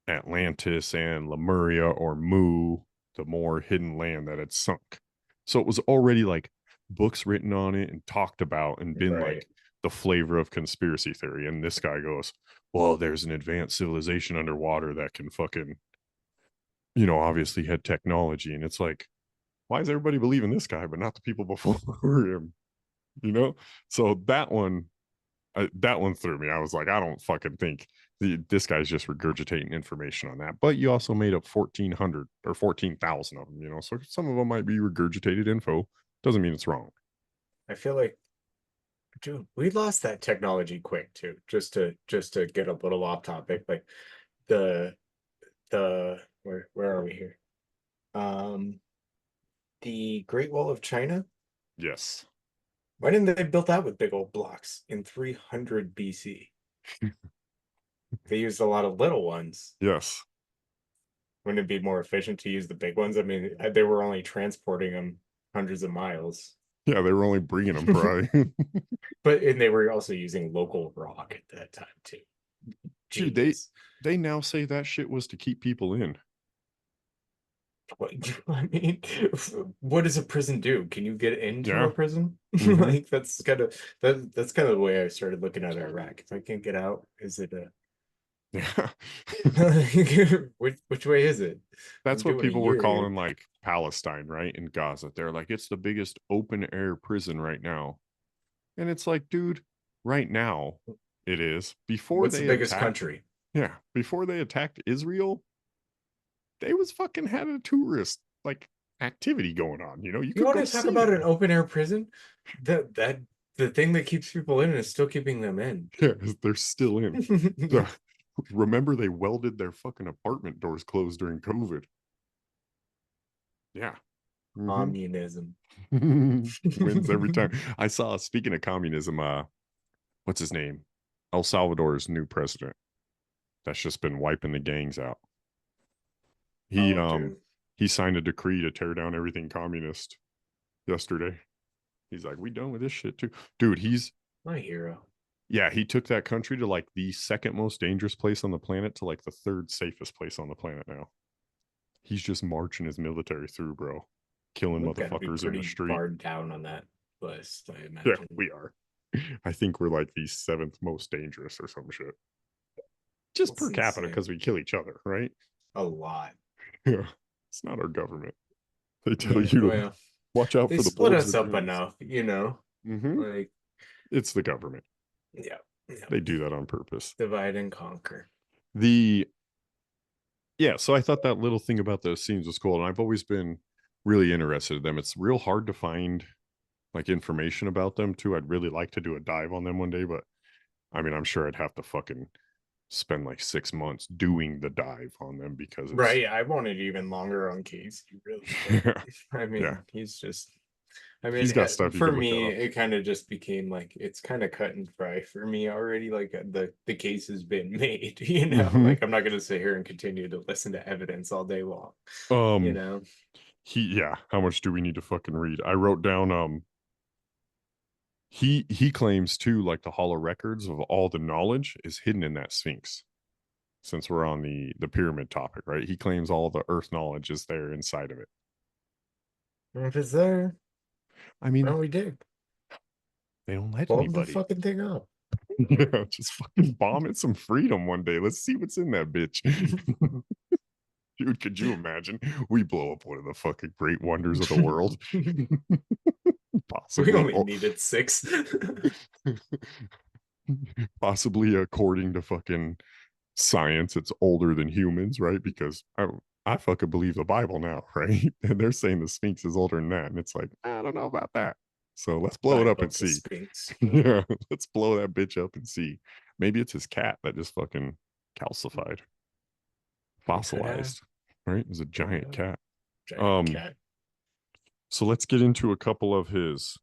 Atlantis and Lemuria or Mu, the more hidden land that had sunk. So it was already like books written on it and talked about and been like the flavor of conspiracy theory. And this guy goes, well, there's an advanced civilization underwater that can fucking, obviously had technology. And it's like, why is everybody believing this guy, but not the people before him? So that one threw me. I was like, I don't fucking think this guy's just regurgitating information on that. But you also made up 1,400 or 14,000 of them, so some of them might be regurgitated info. Doesn't mean it's wrong. I feel like, dude, we lost that technology quick too. Just to get a little off topic, like the where are we here? The Great Wall of China. Yes. Why didn't they build that with big old blocks in 300 BC? They used a lot of little ones. Yes. Wouldn't it be more efficient to use the big ones? I mean, they were only transporting them hundreds of miles. Yeah, they were only bringing them probably. And they were also using local rock at that time too. Dude, they now say that shit was to keep people in. I mean, what does a prison do? Can you get into a prison? Like that's kind of the way I started looking at Iraq. If I can't get out, is it a which way is it? That's what people were calling like Palestine, right? In Gaza. They're like, it's the biggest open air prison right now. And it's like, dude, right now it is. Before What's the biggest country? Yeah. Before they attacked Israel, they was fucking had a tourist like activity going on. You want to talk about an open air prison? That the thing that keeps people in is still keeping them in. Yeah, they're still in. Remember, they welded their fucking apartment doors closed during COVID. Yeah. Communism wins every time. I saw, speaking of communism, what's his name? El Salvador's new president. That's just been wiping the gangs out. He signed a decree to tear down everything communist yesterday. He's like, we done with this shit too. Dude, he's my hero. Yeah, he took that country to like the second most dangerous place on the planet to like the third safest place on the planet now. He's just marching his military through, bro. Killing motherfuckers in the street. Far down on that list, I imagine. Yeah, we are. I think we're like the 7th most dangerous or some shit. Just per capita, because we kill each other, right? A lot. Yeah. It's not our government. They tell you to watch out for the split us up enough, Like, it's the government. Yeah. They do that on purpose. Divide and conquer. So I thought that little thing about those scenes was cool. And I've always been really interested in them. It's real hard to find like information about them too. I'd really like to do a dive on them one day, but I mean, I'm sure I'd have to fucking spend like 6 months doing the dive on them because it's Right. I wanted even longer on Case. You really did. yeah, I mean, yeah. he's just. I mean, He's got stuff you for can look me, up. it kind of just became like it's kind of cut and dry for me already. Like the case has been made, you know. Mhm. Like I'm not gonna sit here and continue to listen to evidence all day long, you Um, know. yeah. How much do we need to fucking read? I wrote down. He claims too, like the hollow records of all the knowledge is hidden in that Sphinx. Since we're on the pyramid topic, right? He claims all the Earth knowledge is there inside of it. And if it's there, I why mean, don't we dig? they don't let Blow the anybody. fucking thing up. Yeah, just fucking bomb it some freedom one day. Let's see what's in that bitch. Dude, could you imagine? We blow up one of the fucking great wonders of the world. We Possibly. only needed 6. Possibly according to fucking science, it's older than humans, right? Because I fucking believe the Bible now, right? And they're saying the Sphinx is older than that. And it's like, I don't know about that. So let's blow it I up and built the see. Sphinx. Yeah, let's blow that bitch up and see. Maybe it's his cat that just fucking calcified, fossilized, right? It was a giant cat. Giant cat. So let's get into a couple of his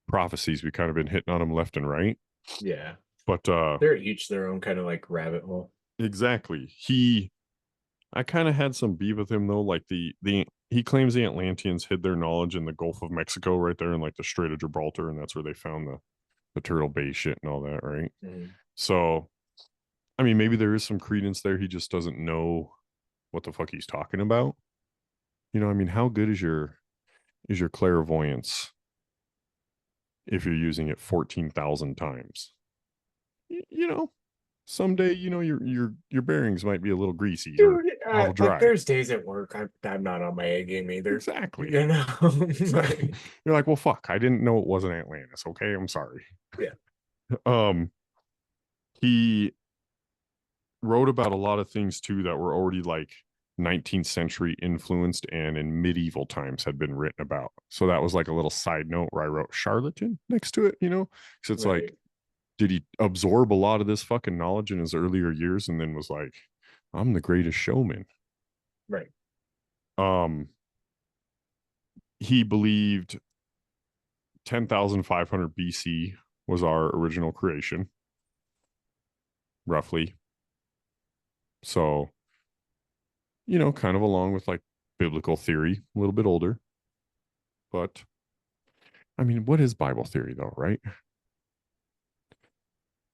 prophecies. We kind of been hitting on him left and right. Yeah. But They're each their own kind of like rabbit hole. exactly. I kind of had some beef with him though. Like he claims the Atlanteans hid their knowledge in the Gulf of Mexico, right there in like the Strait of Gibraltar, and that's where they found the Turtle Bay shit and all that, right? Mm. So, I mean, maybe there is some credence there. He just doesn't know what the fuck he's talking about. You know, I mean, how good is your clairvoyance if you're using it 14,000 times? You know, someday, you know, your bearings might be a little greasy or Dude, a little dry. like there's days at work I'm not on my A game either. Exactly. You know, You're like, well, fuck, I didn't know it wasn't Atlantis. Okay, I'm sorry. Yeah. He wrote about a lot of things too that were already like 19th century influenced and in medieval times had been written about. So that was like a little side note where I wrote charlatan next to it, you know, because it's Right. like, did he absorb a lot of this fucking knowledge in his earlier years and then was like, I'm the greatest showman? Right. He believed 10,500 BC was our original creation, roughly. So, you know, kind of along with like biblical theory, a little bit older. But I mean, what is Bible theory though, right?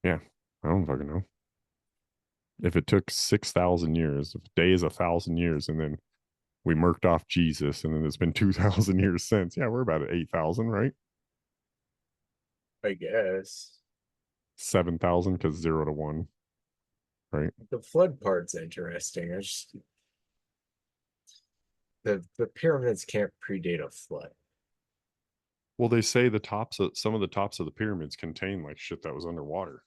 Yeah, I don't fucking know. If it took 6,000 years, if a day is 1,000 years, and then we murked off Jesus, and then it's been 2,000 years since, yeah, we're about at 8,000, right? I guess 7,000 because 0 to 1, right? the flood part's interesting. The pyramids can't predate a flood. Well, they say some of the tops of the pyramids contain like shit that was underwater.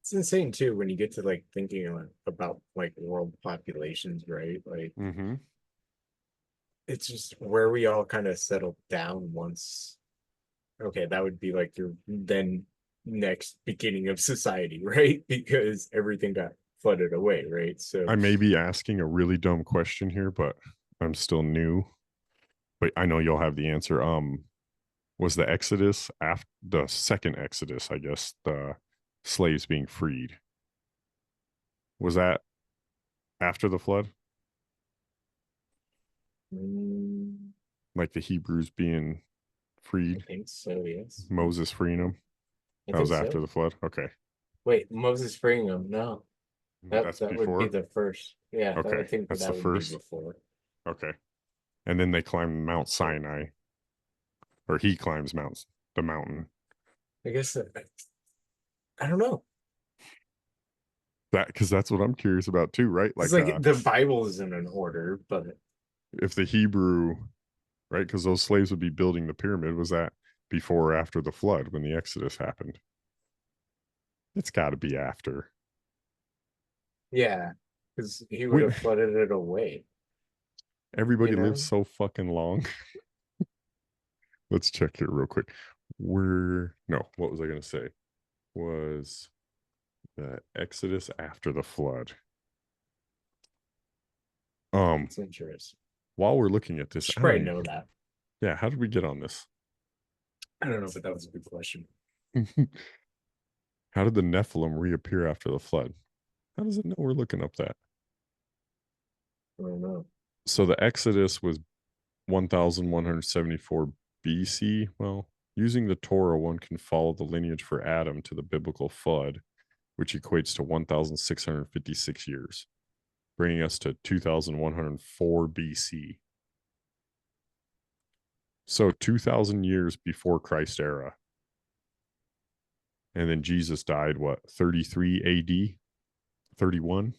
It's insane too when you get to like thinking about like world populations, right? Like Mm-hmm. it's just where we all kind of settled down once. Okay, that would be like your then next beginning of society, right? Because everything got flooded away, right? So I may be asking a really dumb question here, but I'm still new. But I know you'll have the answer. Was the Exodus after the second Exodus, I guess, the slaves being freed? Was that after the flood? Like the Hebrews being I freed, think so, yes. Moses freeing them? I That think was after so. the flood. Okay. Wait, Moses freeing them? No, That's that would be before. the first. Yeah, I Okay. think That's that the would be first. before. Okay. And then they climb Mount Sinai, or he climbs the mountain. I guess I don't know. That because that's what I'm curious about too, right? It's Like like the Bible isn't in order, but if the Hebrew, right? Because those slaves would be building the pyramid. Was that before or after the flood when the Exodus happened? It's got to be after. yeah, because he would have flooded it away. Everybody You know? lives so fucking long. Let's check here real quick. No, what was I going to say? Was the Exodus after the flood? It's interesting. While we're looking at this, Should probably know that. Yeah, how did we get on this? I don't know, but that was a good question. How did the Nephilim reappear after the flood? How does it know we're looking up that? I don't know. So the Exodus was 1174 BC. Well, using the Torah, one can follow the lineage for Adam to the biblical flood, which equates to 1,656 years, bringing us to 2104 BC. So 2,000 years before Christ era. And then Jesus died, what, 33 AD? 31?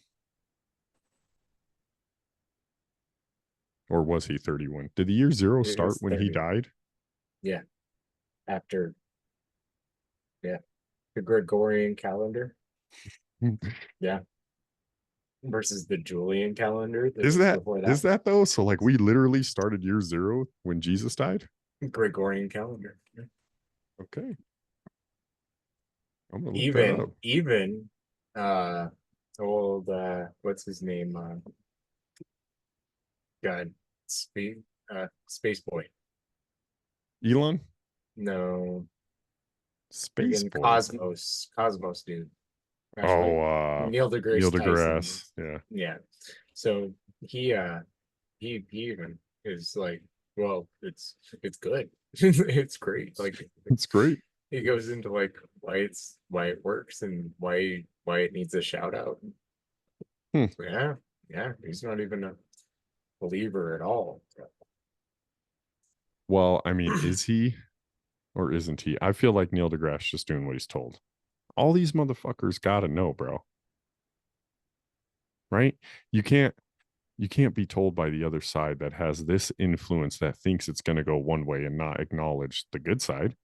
Or was he 31? Did the year zero start when 30. he died? Yeah. After, yeah. The Gregorian calendar. Yeah. Versus the Julian calendar. Is that though? So like we literally started year zero when Jesus died? Gregorian calendar. Okay. I'm gonna look that up. Even old what's his name? God, Space Boy. Elon? No. Space Friggin' Boy. Cosmos dude. Neil Neil deGrasse deGrasse. Tyson. Yeah. Yeah. So he even is like, well, it's good. It's great. Like It's great. he goes into like why it works and why it needs a shout out. Hmm. So yeah, he's not even a believer at all. Well, I mean, is he or isn't he? I feel like Neil deGrasse just doing what he's told. All these motherfuckers gotta know, bro. Right? You can't be told by the other side that has this influence that thinks it's going to go one way and not acknowledge the good side.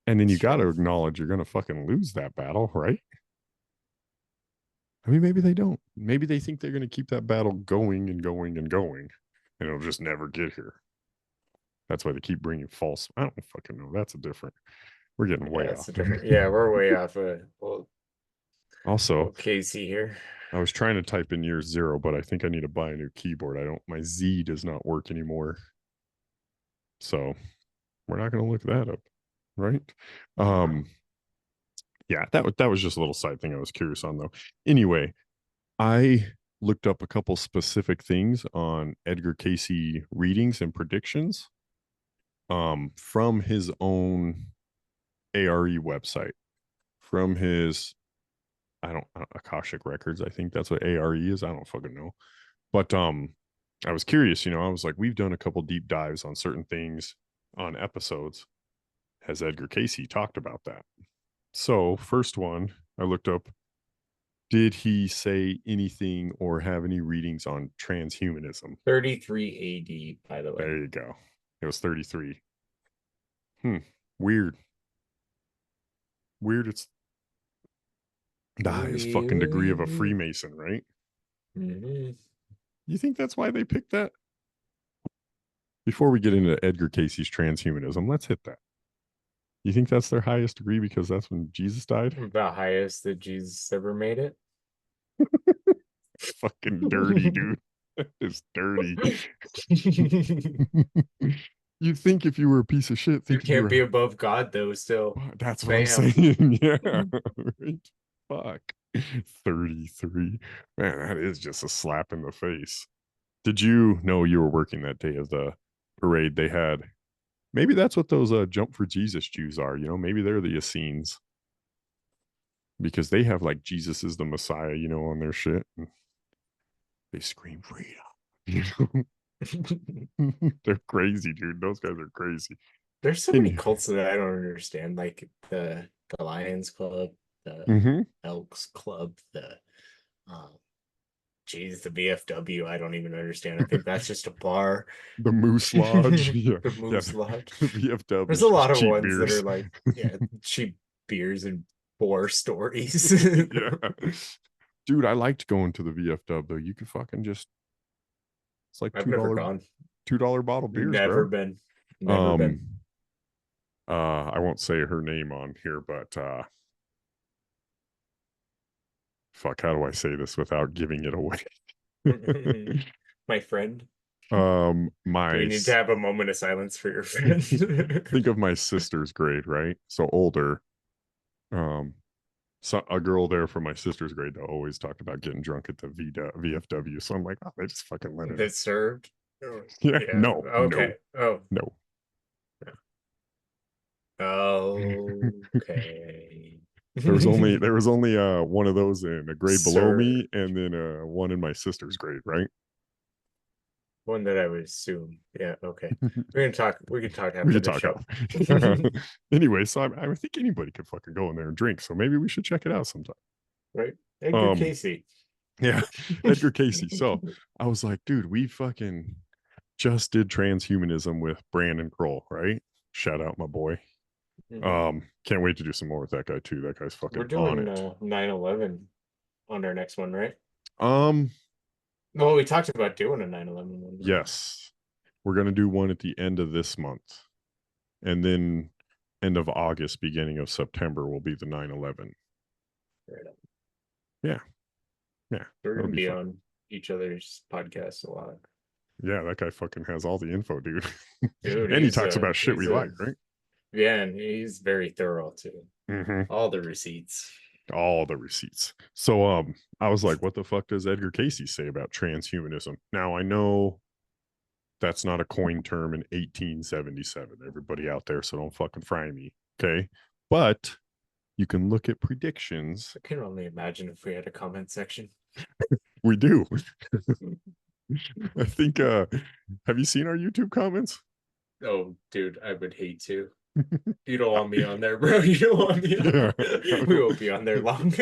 And then you got to acknowledge you're going to fucking lose that battle, right? I mean, maybe they don't. Maybe they think they're going to keep that battle going and going and going, and it'll just never get here. That's why they keep bringing false. I don't fucking know. That's a different. We're getting way off. Yeah, we're way off. Also, Casey here. I was trying to type in year zero, but I think I need to buy a new keyboard. My Z does not work anymore. So we're not going to look that up. Right. Yeah, that was just a little side thing I was curious on though. Anyway, I looked up a couple specific things on Edgar Cayce readings and predictions from his own ARE website, from his Akashic Records. I think that's what ARE is. I don't fucking know. But I was curious, I was like, we've done a couple deep dives on certain things on episodes. Has Edgar Cayce talked about that? So, first one I looked up, did he say anything or have any readings on transhumanism? 33 AD, by the way. There you go. It was 33. Weird. It's the highest fucking degree of a Freemason, right? Mm-hmm. You think that's why they picked that? Before we get into Edgar Cayce's transhumanism, let's hit that. You think that's their highest degree because that's when Jesus died? The highest that Jesus ever made it. Fucking dirty, dude. It's dirty. You think if you were a piece of shit, You can't be above God though. Still, that's what I'm saying. Yeah, right. Fuck. 33. Man, that is just a slap in the face. Did you know you were working that day of the parade? They had. Maybe that's what those Jump for Jesus Jews are. Maybe they're the Essenes. Because they have like Jesus is the Messiah, on their shit. And they scream freedom. They're crazy, dude. Those guys are crazy. There's so many cults that I don't understand, like the Lions Club, the Elks Club, the the VFW. I don't even understand. I think that's just a bar. The Moose Lodge. Yeah. The Moose Lodge. The VFW. There's a lot of ones beers. that are like cheap beers and war stories. Yeah. Dude, I liked going to the VFW though. You could fucking just, it's like I've never $2 gone. $2 bottle beers, Never bro. been. Never been. I won't say her name on here, but fuck, how do I say this without giving it away? My friend. My Do we need to have a moment of silence for your friend? think of my sister's grade, right? So older. So a girl there from my sister's grade that always talked about getting drunk at the VFW. So I'm like, oh, they just fucking let it. That served. Yeah, no, Okay. no. Okay. There was only one of those in a grade below me, Sir. and then one in my sister's grade, right? One that I would assume. Yeah, okay. We can talk after We could the talk show. out. Anyway, so I think anybody could fucking go in there and drink. So maybe we should check it out sometime. Right? Edgar Cayce. Yeah, Edgar Cayce. So I was like, dude, we fucking just did transhumanism with Brandon Kroll, right? Shout out my boy. Can't wait to do some more with that guy too. That guy's fucking We're doing on it. 9/11 on our next one, right? Um, Well, we talked about doing a 9/11 one. yes. We're gonna do one at the end of this month. And then end of August, beginning of September will be the 9/11. Right up. Yeah. Yeah. We're that'll gonna be fun. on each other's podcasts a lot. Yeah, that guy fucking has all the info, dude. Dude, And he he's talks about shit we he's like, right? Yeah, and he's very thorough too. All the receipts. All the receipts. So I was like, what the fuck does Edgar Cayce say about transhumanism? Now I know that's not a coined term in 1877. Everybody out there, so don't fucking fry me. Okay. But you can look at predictions. I can only imagine if we had a comment section. We do. I think have you seen our YouTube comments? Oh, dude, I would hate to. You don't want me on there, bro. You don't want me on there. We won't be on there long.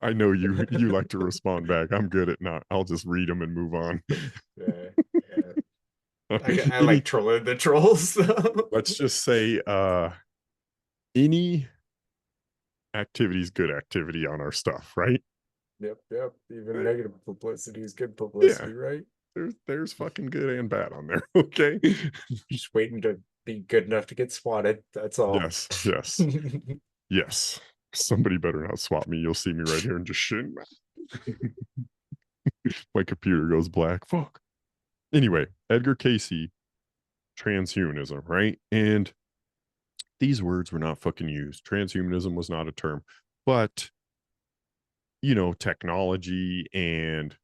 I know you like to respond back. I'm good at not. I'll just read them and move on. I like trolling the trolls. Let's just say any activity is good activity on our stuff, right? Yep. Even negative publicity is good publicity, right? There's fucking good and bad on there. Okay. Just waiting to be good enough to get swatted. That's all. Yes. Yes. Somebody better not swat me. You'll see me right here and just shit. My computer goes black. Fuck. Anyway, Edgar Cayce, transhumanism, right? And these words were not fucking used. Transhumanism was not a term, but technology and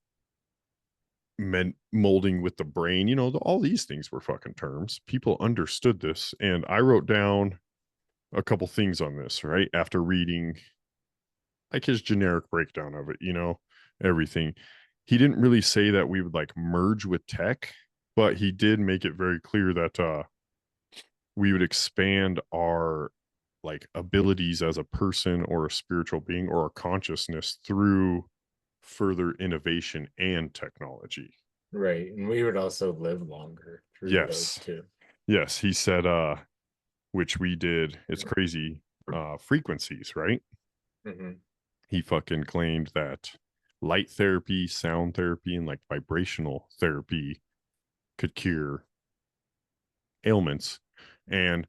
molding with the brain, all these things were fucking terms. People understood this, and I wrote down a couple things on this, right? After reading like his generic breakdown of it, everything. He didn't really say that we would like merge with tech, but he did make it very clear that we would expand our like abilities as a person or a spiritual being or a consciousness through further innovation and technology. Right. And we would also live longer through those too. Yes, he said which we did. It's crazy. Frequencies, right? He fucking claimed that light therapy, sound therapy, and like vibrational therapy could cure ailments and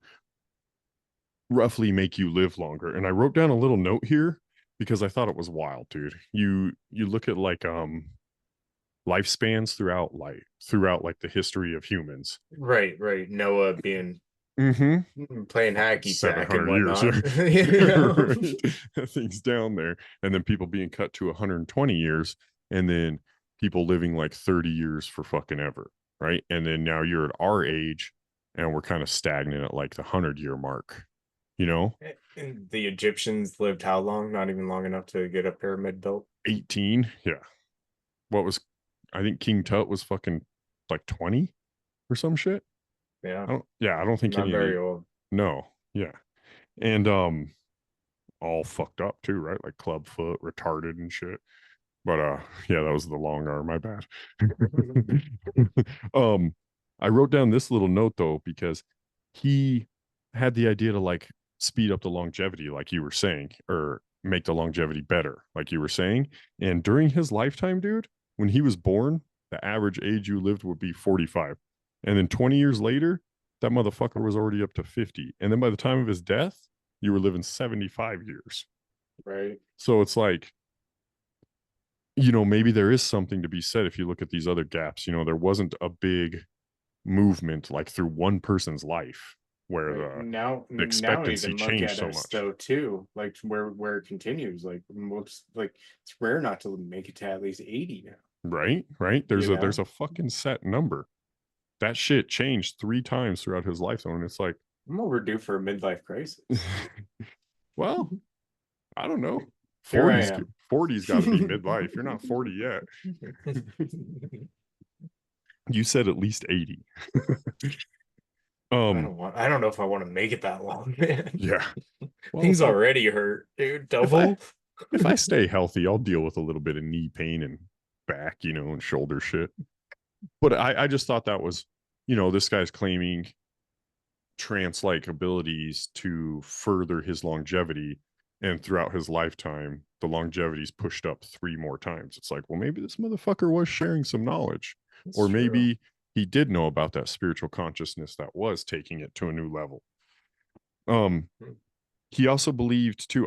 roughly make you live longer. And I wrote down a little note here because I thought it was wild, dude. You look at like lifespans throughout like the history of humans. Right. Noah being playing hacky sack 700 and whatnot. years. Right. That thing's down there. And then people being cut to 120 years, and then people living like 30 years for fucking ever. Right. And then now you're at our age and we're kind of stagnant at like the 100-year mark, And the Egyptians lived how long? Not even long enough to get a pyramid built. 18. Yeah. I think King Tut was fucking like 20 or some shit. Yeah. I don't think not very old. No. Yeah. And all fucked up too, right? Like clubfoot, retarded and shit. But yeah, that was the long arm, my bad. I wrote down this little note though, because he had the idea to like speed up the longevity, like you were saying, or make the longevity better, like you were saying. And during his lifetime, dude, when he was born, the average age you lived would be 45. And then 20 years later, that motherfucker was already up to 50. And then by the time of his death, you were living 75 years. Right. So it's like, you know, maybe there is something to be said if you look at these other gaps. You know, there wasn't a big movement like through one person's life where Right. the Now expectancy even look changed at so us much. though too, like where it continues. Like most, like it's rare not to make it to at least 80 now. Right. There's You there's know? a fucking set number. That shit changed 3 times throughout his lifetime, and it's like, I'm overdue for a midlife crisis. well, I don't know. Here I 40's am. 40's got to be midlife. You're not 40 yet. You said at least 80. I don't know if I want to make it that long, man. Yeah. Well, Things already hurt, dude. if Double. if I stay healthy, I'll deal with a little bit of knee pain and back, you know, and shoulder shit. But I just thought that was, you know, this guy's claiming trance-like abilities to further his longevity, and throughout his lifetime, the longevity's pushed up 3 more times. It's like, well, maybe this motherfucker was sharing some knowledge, That's or true. maybe he did know about that spiritual consciousness that was taking it to a new level. He also believed too.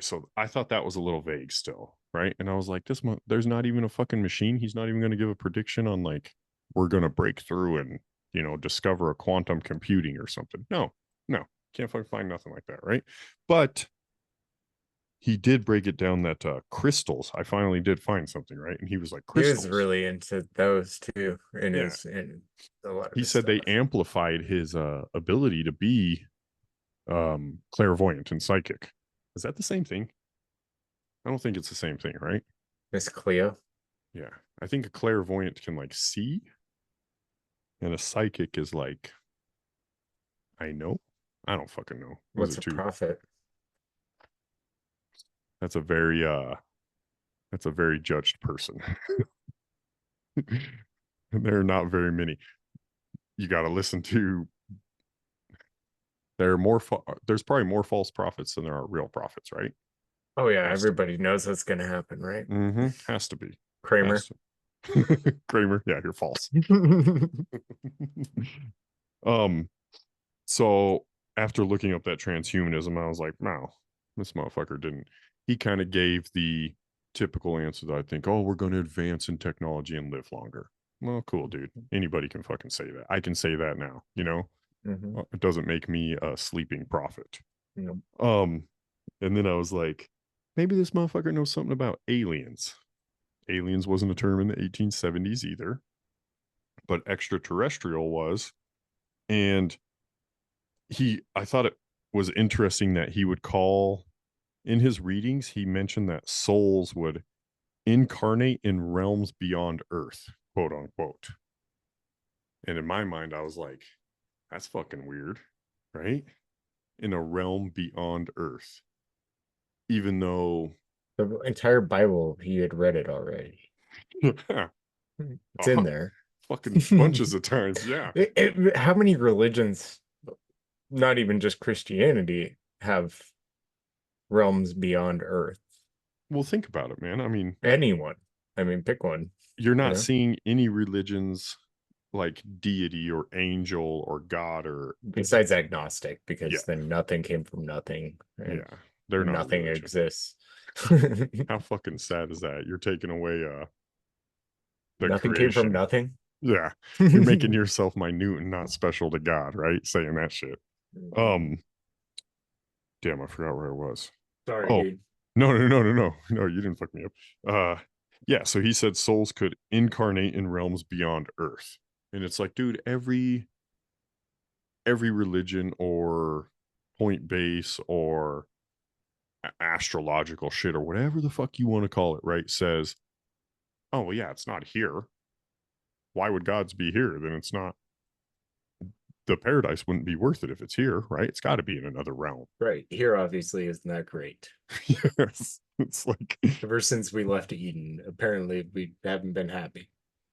So I thought that was a little vague still, right? And I was like, there's not even a fucking machine. He's not even going to give a prediction on like we're going to break through and, you know, discover a quantum computing or something. No, can't fucking find nothing like that, right? But he did break it down that crystals. I finally did find something, right? And he was like, He crystals. was really into those too. In Yeah. his in a lot of He his said they stuff. amplified his ability to be clairvoyant and psychic. Is that the same thing? I don't think it's the same thing, right? Miss Cleo. Yeah. I think a clairvoyant can like see, and a psychic is like, I know. I don't fucking know. Those What's are a two. prophet? That's a very judged person. And there are not very many. You got to listen to. There's probably more false prophets than there are real prophets, right? Oh yeah, Has to everybody knows what's gonna happen, right? Mm-hmm. Has to be. Kramer. Kramer, yeah, you're false. So after looking up that transhumanism, I was like, wow, this motherfucker didn't. He kind of gave the typical answer that I think, oh, we're going to advance in technology and live longer. Well, cool, dude. Anybody can fucking say that. I can say that now, you know? It doesn't make me a sleeping prophet. Nope. And then I was like, maybe this motherfucker knows something about aliens. Aliens wasn't a term in the 1870s either, but extraterrestrial was. And I thought it was interesting that he would call, in his readings, he mentioned that souls would incarnate in realms beyond Earth, quote unquote. And in my mind, I was like, that's fucking weird, right? In a realm beyond Earth. Even though The entire Bible, he had read it already. It's in there. Fucking bunches of times, yeah. How many religions, not even just Christianity, have realms beyond Earth? Well, think about it, man. I mean, Anyone. I mean, pick one. you're not know? seeing any religions like deity or angel or God or Besides agnostic, because Yeah. then nothing came from nothing. And yeah, they're not nothing religion. exists. How fucking sad is that? You're taking away the Nothing creation. came from nothing. Yeah, you're making yourself minute and not special to God, right? Saying that shit. Damn, I forgot where I was. Sorry, Oh, dude. no, you didn't fuck me up. Yeah, so he said souls could incarnate in realms beyond Earth. And it's like, dude, every religion or point base or astrological shit or whatever the fuck you want to call it, right, says, oh, well, yeah, it's not here. Why would gods be here? Then it's not. The paradise wouldn't be worth it if it's here, right? It's got to be in another realm. Right. Here, obviously, is not great. Yes. It's like, Ever since we left Eden, apparently we haven't been happy.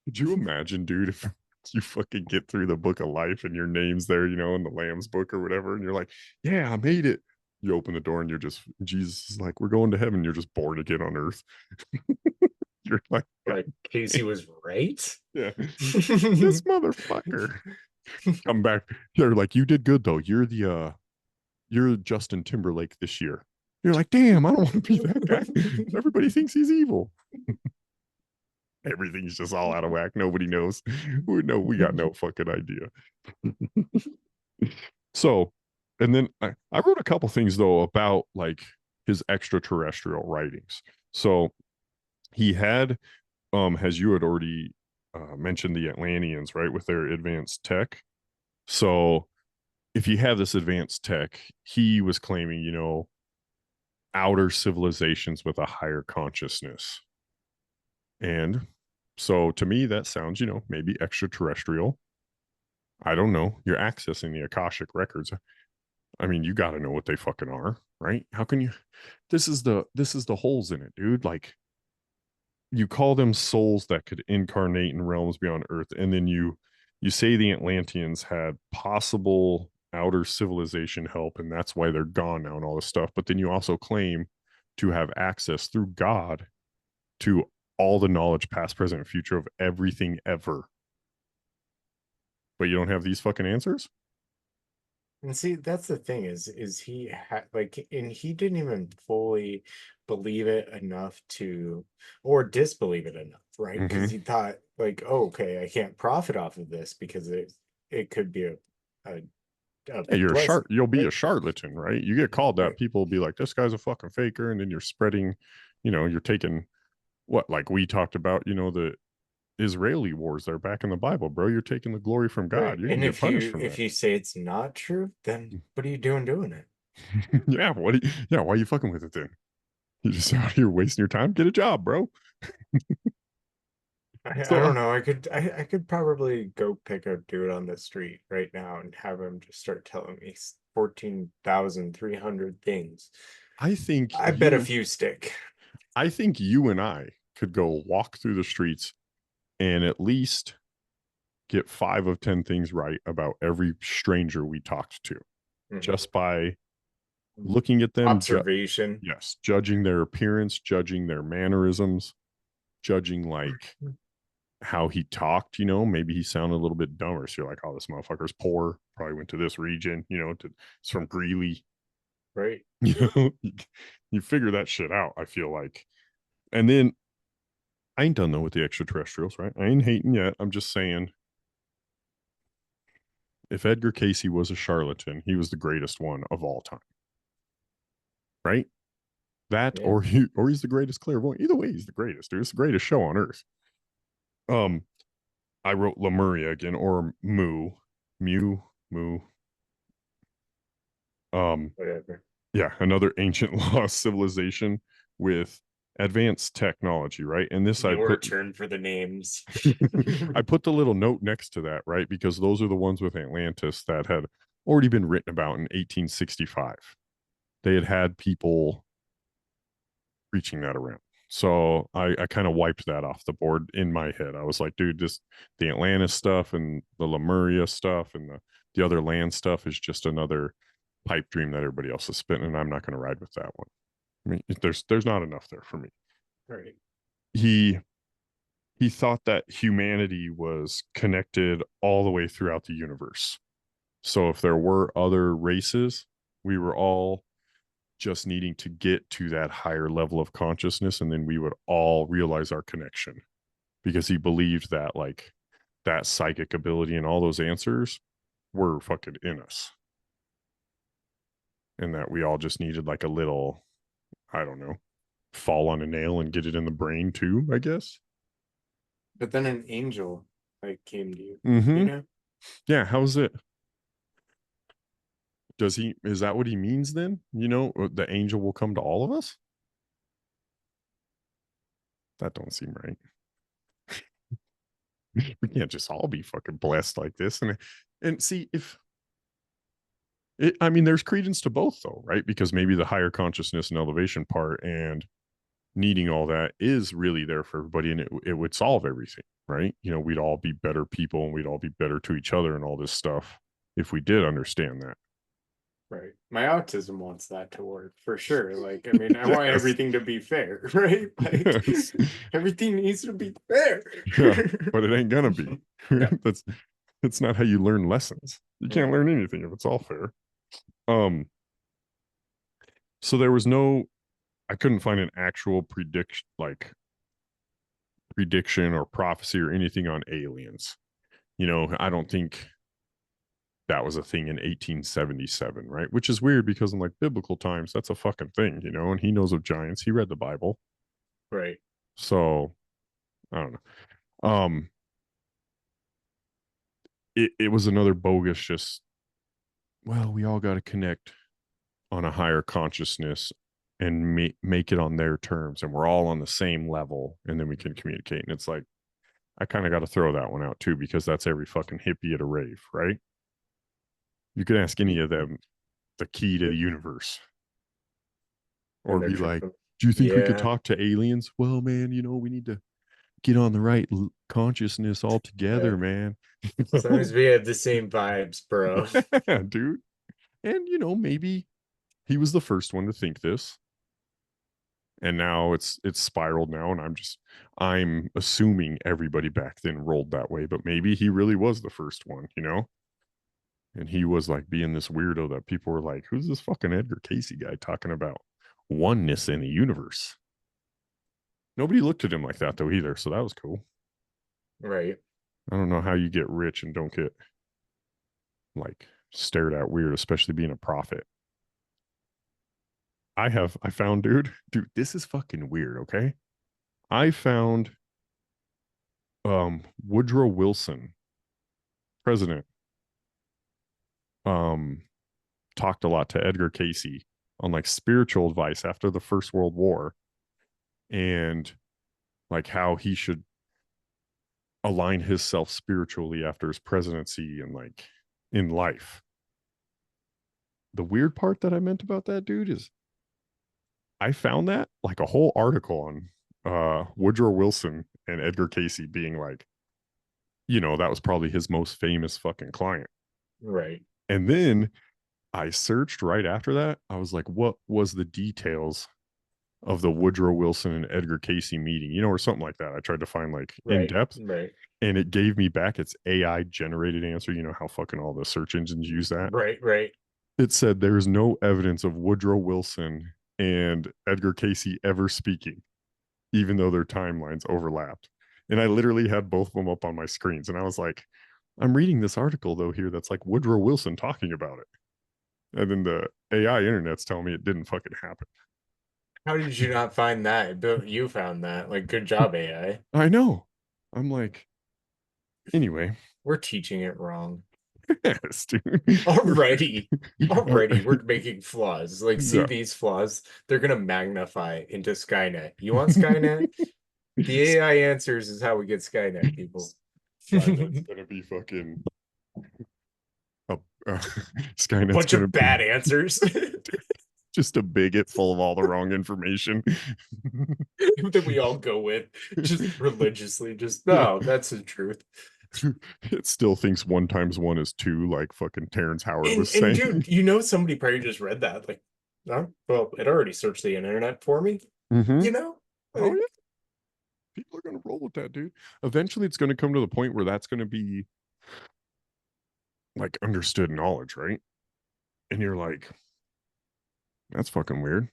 could you imagine, dude, if you fucking get through the book of life and your name's there, you know, in the Lamb's book or whatever, and you're like, yeah, I made it. You open the door and you're just, Jesus is like, we're going to heaven. You're just born again on earth. You're like, Casey was right. yeah, this motherfucker. Come back. They're like, you did good though. You're Justin Timberlake this year. You're like, damn, I don't want to be that guy. Everybody thinks he's evil. Everything's just all out of whack. Nobody knows. We got no fucking idea. So, and then I wrote a couple things though about like his extraterrestrial writings. So he had, as you had already mentioned, the Atlanteans, right, with their advanced tech. So if you have this advanced tech, he was claiming, you know, outer civilizations with a higher consciousness. And so to me, that sounds, you know, maybe extraterrestrial. I don't know. You're accessing the Akashic records. I mean, you got to know what they fucking are, right? How can you? This is the holes in it, dude. Like, you call them souls that could incarnate in realms beyond Earth, and then you say the Atlanteans had possible outer civilization help, and that's why they're gone now and all this stuff. But then you also claim to have access through God to all the knowledge, past, present, and future of everything ever. But you don't have these fucking answers? And see, that's the thing is he like, and he didn't even fully believe it enough to, or disbelieve it enough, right? Because he thought like, oh, okay, I can't profit off of this because it could be a Yeah, you're blessing, you'll be right? a charlatan, right? You get called that, Right. people will be like, this guy's a fucking faker, and then you're spreading, you know, you're taking what, like we talked about, you know, the Israeli wars, they're back in the Bible, bro. You're taking the glory from God. Right. You're And gonna get punished from if that. you say it's not true, then what are you doing it? Yeah, yeah, why are you fucking with it then? You're just out here wasting your time. Get a job, bro. I So don't know. I could probably go pick a dude on the street right now and have him just start telling me 14,300 things. I think I bet a few stick. I think you and I could go walk through the streets and at least get 5 of 10 things right about every stranger we talked to, just by looking at them, Observation. yes, judging their appearance, judging their mannerisms, judging like how he talked. You know, maybe he sounded a little bit dumber, so you're like, oh, this motherfucker's poor, probably went to this region, you know, it's from Greeley. Right. You know, you figure that shit out, I feel like. And then I ain't done though with the extraterrestrials, right? I ain't hating yet. I'm just saying, if Edgar Cayce was a charlatan, he was the greatest one of all time, right? That, Yeah. or he's the greatest clairvoyant. Either way, he's the greatest, dude. It's the greatest show on earth. I wrote Lemuria again, or Mu. Whatever. Yeah, another ancient lost civilization with advanced technology, right? And this Your turn for the names. I put the little note next to that, right? Because those are the ones with Atlantis that had already been written about in 1865. They had people reaching that around. So I kind of wiped that off the board in my head. I was like, dude, this the Atlantis stuff and the Lemuria stuff and the other land stuff is just another pipe dream that everybody else is spinning, and I'm not going to ride with that one. I mean, there's not enough there for me. Right. He thought that humanity was connected all the way throughout the universe. So if there were other races, we were all just needing to get to that higher level of consciousness, and then we would all realize our connection, because he believed that like that psychic ability and all those answers were fucking in us, and that we all just needed like a little, I don't know, fall on a nail and get it in the brain too, I guess. But then an angel like came to you, Mm-hmm. you know? Yeah, how's it? Is that what he means then? You know, the angel will come to all of us? That don't seem right. We can't just all be fucking blessed like this. And see, if it, I mean, there's credence to both though, right? Because maybe the higher consciousness and elevation part and needing all that is really there for everybody, and it would solve everything, right? You know, we'd all be better people and we'd all be better to each other and all this stuff if we did understand that. Right. My autism wants that to work for sure. Like, I mean, I want Yes. everything to be fair, right? Like, Yes. everything needs to be fair. Yeah, but it ain't gonna be. No. That's not how you learn lessons. You can't learn anything if it's all fair. So there was no, I couldn't find an actual prediction or prophecy or anything on aliens. I don't think that was a thing in 1877, right? Which is weird because in like biblical times, that's a fucking thing, and he knows of giants. He read the Bible. Right. So I don't know. It was another bogus, just, well, we all got to connect on a higher consciousness and make it on their terms, and we're all on the same level, and then we can communicate. And it's like, I kind of got to throw that one out too, because that's every fucking hippie at a rave, right? You can ask any of them the key to the universe, or be like, do you think we could talk to aliens? Well, man, we need to get on the right consciousness all together, man. Sometimes we have the same vibes, bro. Yeah, dude. And maybe he was the first one to think this, and now it's spiraled now, and I'm assuming everybody back then rolled that way, but maybe he really was the first one, and he was like being this weirdo that people were like, who's this fucking Edgar Cayce guy talking about oneness in the universe? Nobody looked at him like that though either, so that was cool. Right. I don't know how you get rich and don't get like stared at weird, especially being a prophet. I found, dude, this is fucking weird, okay? I found Woodrow Wilson, president, talked a lot to Edgar Cayce on like spiritual advice after the First World War, and like how he should align himself spiritually after his presidency and like in life. The weird part that I meant about that dude is I found that like a whole article on Woodrow Wilson and Edgar Cayce being like, that was probably his most famous fucking client. Right. And then I searched right after that. I was like, what was the details of the Woodrow Wilson and Edgar Cayce meeting, or something like that. I tried to find like in depth, Right. and it gave me back its AI generated answer. You know how fucking all the search engines use that? Right. It said there is no evidence of Woodrow Wilson and Edgar Cayce ever speaking, even though their timelines overlapped. And I literally had both of them up on my screens, and I was like, I'm reading this article though here that's like Woodrow Wilson talking about it. And then the AI internet's telling me it didn't fucking happen. How did you not find that? You found that. Like, good job, AI. I know. I'm like, anyway. We're teaching it wrong. Yes, dude. Already, we're making flaws. Like, see these flaws, they're gonna magnify into Skynet. You want Skynet? The AI answers is how we get Skynet, people. Skynet's gonna be fucking Skynet's bunch gonna of bad answers. Just a bigot full of all the wrong information that we all go with just religiously. Just no, that's the truth. It still thinks 1 × 1 is 2, like fucking Terrence Howard was saying. Dude, somebody probably just read that. Like, no, well, it already searched the internet for me. Mm-hmm. Like, yeah. People are gonna roll with that, dude. Eventually, it's gonna come to the point where that's gonna be like understood knowledge, right? And you're like, that's fucking weird.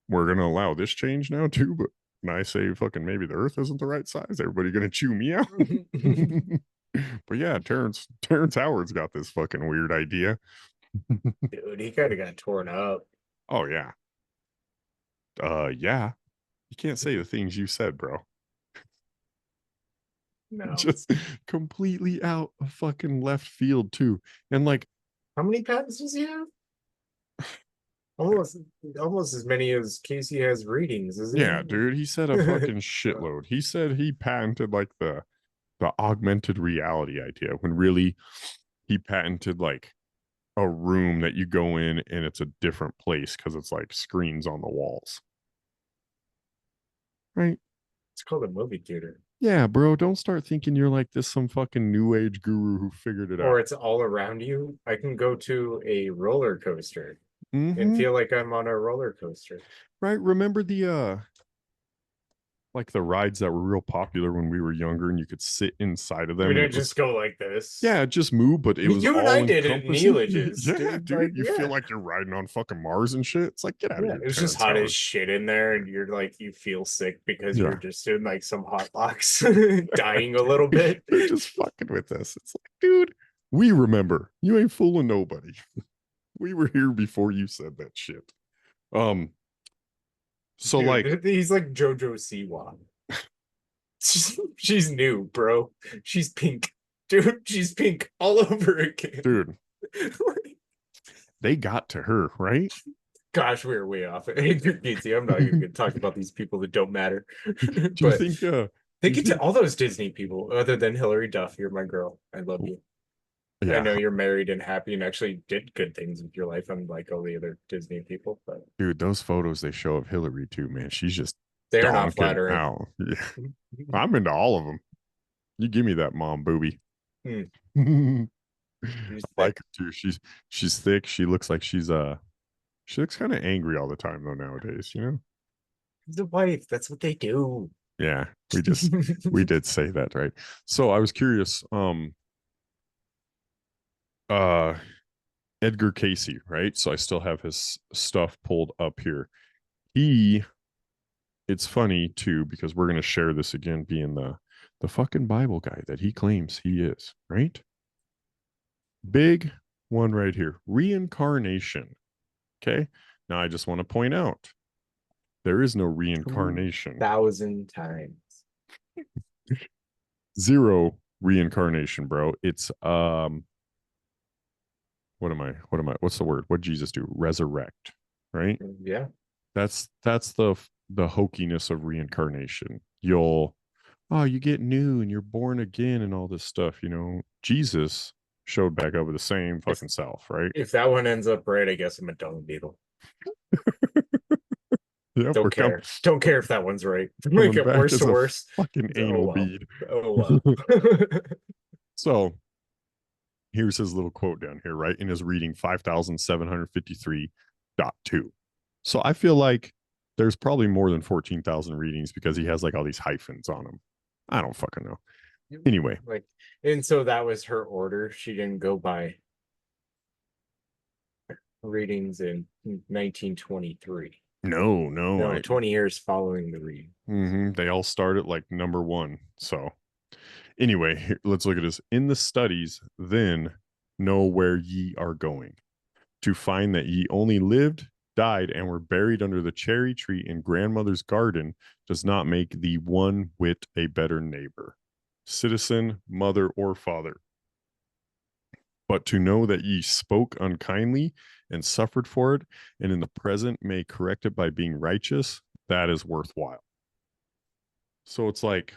We're gonna allow this change now too, but when I say fucking maybe the Earth isn't the right size, everybody gonna chew me out. But yeah, Terrence Howard's got this fucking weird idea. Dude, he kind of got torn up. Oh yeah. Yeah. You can't say the things you said, bro. No. Just completely out of fucking left field too. And like, how many patents does he have? Almost as many as Cayce has readings, isn't yeah, dude, he said a fucking shitload. He said he patented like the augmented reality idea, when really he patented like a room that you go in and it's a different place because it's like screens on the walls. Right? It's called a movie theater. Yeah, bro, don't start thinking you're like this some fucking new age guru who figured it Or out. it's all around you. I can go to a roller coaster and Mm-hmm. feel like I'm on a roller coaster. Right. Remember the like the rides that were real popular when we were younger and you could sit inside of We them and didn't it was just go like this. yeah, it just moved, but it was You and I all did it in encompassing. Neelages, Yeah, dude. dude. Like, You feel yeah. like you're riding on fucking Mars and shit. It's like, get out of Yeah, here, it was just Terrence hot as Howard. shit in there, and you're like, you feel sick because you're Yeah. just in like some hot box, dying a little bit. They're just fucking with us. It's like, dude, we remember. You ain't fooling nobody. We were here before you said that shit. Um, so like, Dude, he's like JoJo Siwa. She's new, bro. She's pink, dude. She's pink all over again. dude, they got to her, right? Gosh, we were way off. Edgar Cayce. I'm not even gonna talk about these people that don't matter. Do you But think do they you get to think all those Disney people, other than Hilary Duff. You're my girl. I love you. I yeah, know you're married and happy and actually did good things with your life, unlike all the other Disney people, but dude, those photos they show of Hillary too, man. She's just they are not donking flattering. out. Yeah. I'm into all of them. You give me that mom booby. Hmm. I She's like thick. her too. She's thick. She looks like she looks kind of angry all the time though nowadays, you know? The wife. That's what they do. Yeah, we did say that, right? So I was curious, uh Edgar Cayce, right? So I still have his stuff pulled up here. He it's funny too, because we're gonna share this again, being the fucking Bible guy that he claims he is, right? Big one right here. Reincarnation. Okay. Now I just want to point out there is no reincarnation. 2,000 times. Zero reincarnation, bro. It's what's the word? What Jesus do? Resurrect, right? Yeah. That's the hokiness of reincarnation. You get new and you're born again and all this stuff, you know. Jesus showed back up with the same fucking self, right? If that one ends up right, I guess I'm a dung beetle. Yep, Don't care. Don't care if that one's right. Like coming at back worst as to a worst. fucking Oh anal well. bead. Oh well. So here's his little quote down here, right? In his reading 5,753.2. So I feel like there's probably more than 14,000 readings because he has like all these hyphens on them. I don't fucking know. Anyway, Like, and so that was her order. She didn't go by readings in 1923. no, No, 20 years following the reading. they all start at like number one. So anyway, let's look at this. In the studies, then know where ye are going, to find that ye only lived, died, and were buried under the cherry tree in grandmother's garden does not make thee one whit a better neighbor, citizen, mother, or father. But to know that ye spoke unkindly and suffered for it, and in the present may correct it by being righteous, that is worthwhile. So it's like,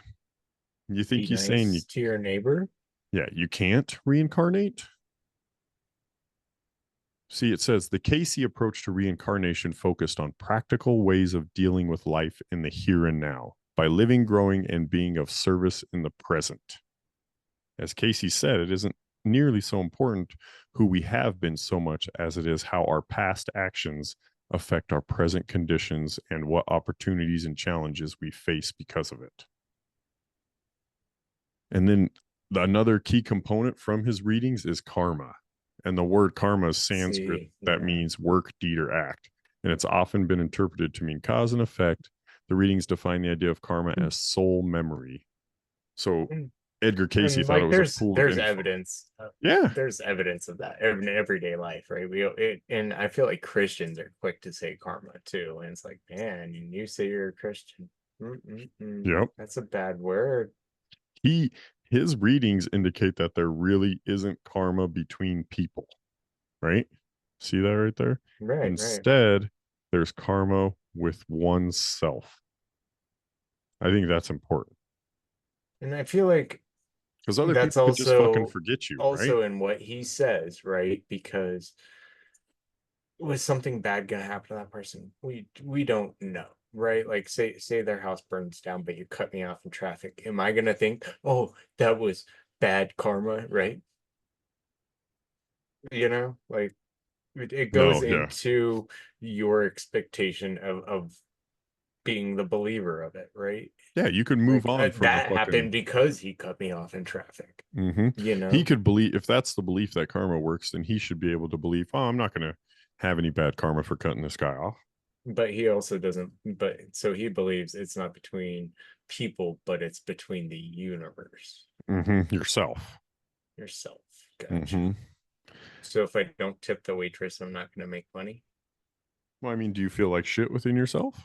you think Be he's nice saying, to your neighbor? yeah, you can't reincarnate? See, it says the Cayce approach to reincarnation focused on practical ways of dealing with life in the here and now by living, growing, and being of service in the present. As Cayce said, it isn't nearly so important who we have been so much as it is how our past actions affect our present conditions and what opportunities and challenges we face because of it. And then another key component from his readings is karma. And the word karma is Sanskrit that means work, deed, or act. And it's often been interpreted to mean cause and effect. The readings define the idea of karma as soul memory. So Edgar Cayce And thought like it was a pool there's of info. evidence. Yeah. There's evidence of that in everyday life, right? And I feel like Christians are quick to say karma too. And it's like, man, you say you're a Christian. Yep. That's a bad word. His readings indicate that there really isn't karma between people, right? See that right there? Right. Instead, there's karma with oneself. I think that's important. And I feel like because other that's people could just fucking also forget you, also right? in what he says, right? Because was something bad gonna happen to that person? We don't know. right? Like say their house burns down, but you cut me off in traffic. Am I gonna think, oh, that was bad karma, right? You know, like it goes No, yeah. into your expectation of being the believer of it, right? Yeah, you could move Like on from a that fucking. happened because he cut me off in traffic, Hmm. you He know? could believe, if that's the belief that karma works, then he should be able to believe, oh, I'm not going to have any bad karma for cutting this guy off. But he also doesn't, but so he believes it's not between people, but it's between the universe, Yourself. yourself. Gotcha. Hmm. So if I don't tip the waitress, I'm not going to make money. Well, I mean, do you feel like shit within yourself?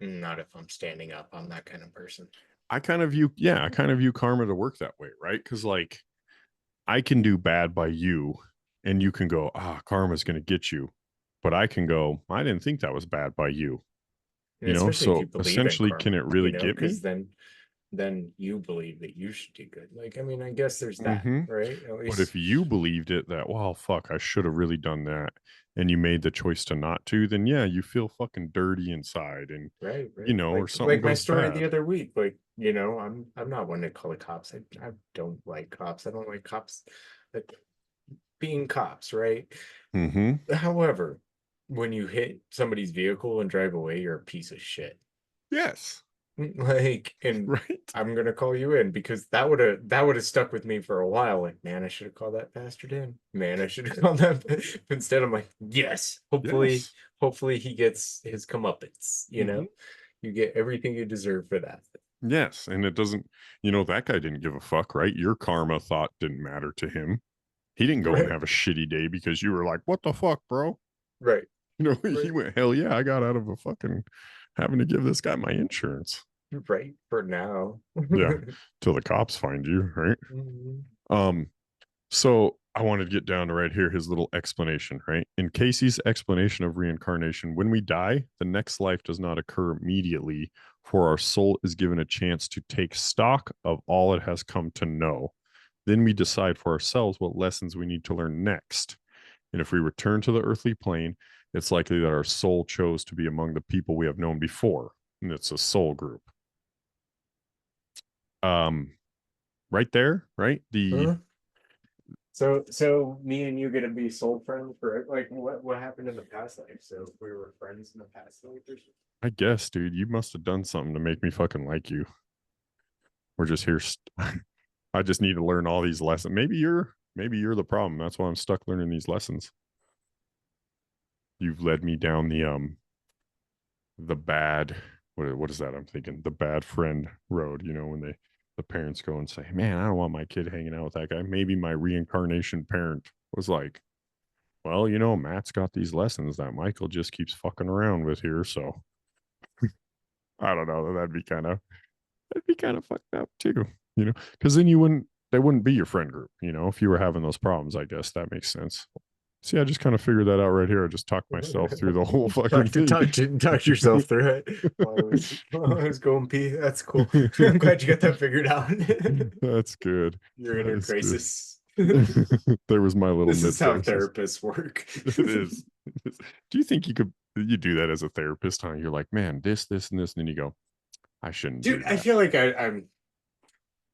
Not if I'm standing up. I'm that kind of person. I kind of view, yeah, I kind of view karma to work that way, right? Because like I can do bad by you, and you can go, karma's going to get you. But I can go, I didn't think that was bad by you. And especially if you So believe in essentially, can karma, it really get because me? then you believe that you should do good. Like, I mean, I guess there's that, Hmm. right? At But least, if you believed it that, well, fuck, I should have really done that, and you made the choice to not to, then yeah, you feel fucking dirty inside, and right. or Like something my goes story the bad. other week. Like, I'm not one to call the cops. I don't like cops. I don't like cops like being cops, right? Hmm. However, when you hit somebody's vehicle and drive away, you're a piece of shit. Yes. Like, and Right. I'm gonna call you in because that would have stuck with me for a while. Like, man, I should have called that bastard in. Man, I should have called that. Instead, I'm like, yes, Yes. hopefully he gets his comeuppance. Hmm. You get everything you deserve for that. Yes. And it doesn't, that guy didn't give a fuck, right? Your karma thought didn't matter to him. He didn't go and Right, have a shitty day because you were like, what the fuck, bro? right, He right, went, hell yeah, I got out of a fucking having to give this guy my insurance. right. For now. Yeah. Till the cops find you, right? Mhm. Um, so I wanted to get down to right here his little explanation, right? In Casey's explanation of reincarnation, when we die, the next life does not occur immediately, for our soul is given a chance to take stock of all it has come to know. Then we decide for ourselves what lessons we need to learn next. And if we return to the earthly plane, it's likely that our soul chose to be among the people we have known before. And it's a soul group. Um, right there, right? The Huh? So me and you gonna be soul friends for like what happened in the past life? So we were friends in the past life or something? I guess, dude, you must have done something to make me fucking like you. We're just here. I just need to learn all these lessons. Maybe you're the problem. That's why I'm stuck learning these lessons. You've led me down the bad, what is that? I'm thinking the bad friend road, when the parents go and say, man, I don't want my kid hanging out with that guy. Maybe my reincarnation parent was like, well, Matt's got these lessons that Michael just keeps fucking around with here. So I don't know. That'd be kind of fucked up too, because then they wouldn't be your friend group, if you were having those problems. I guess that makes sense. See, I just kind of figured that out right here. I just talked myself through the whole fucking thing. Talk to yourself through it while I was going pee. That's cool. I'm glad you got that figured out. That's good. Your That inner is good. crisis. This There was my little is how mid-crisis. therapists work. It is. Do you think you do that as a therapist? Huh? You're like, man, this, and this, and then you go, I shouldn't do Dude, I that. feel like I'm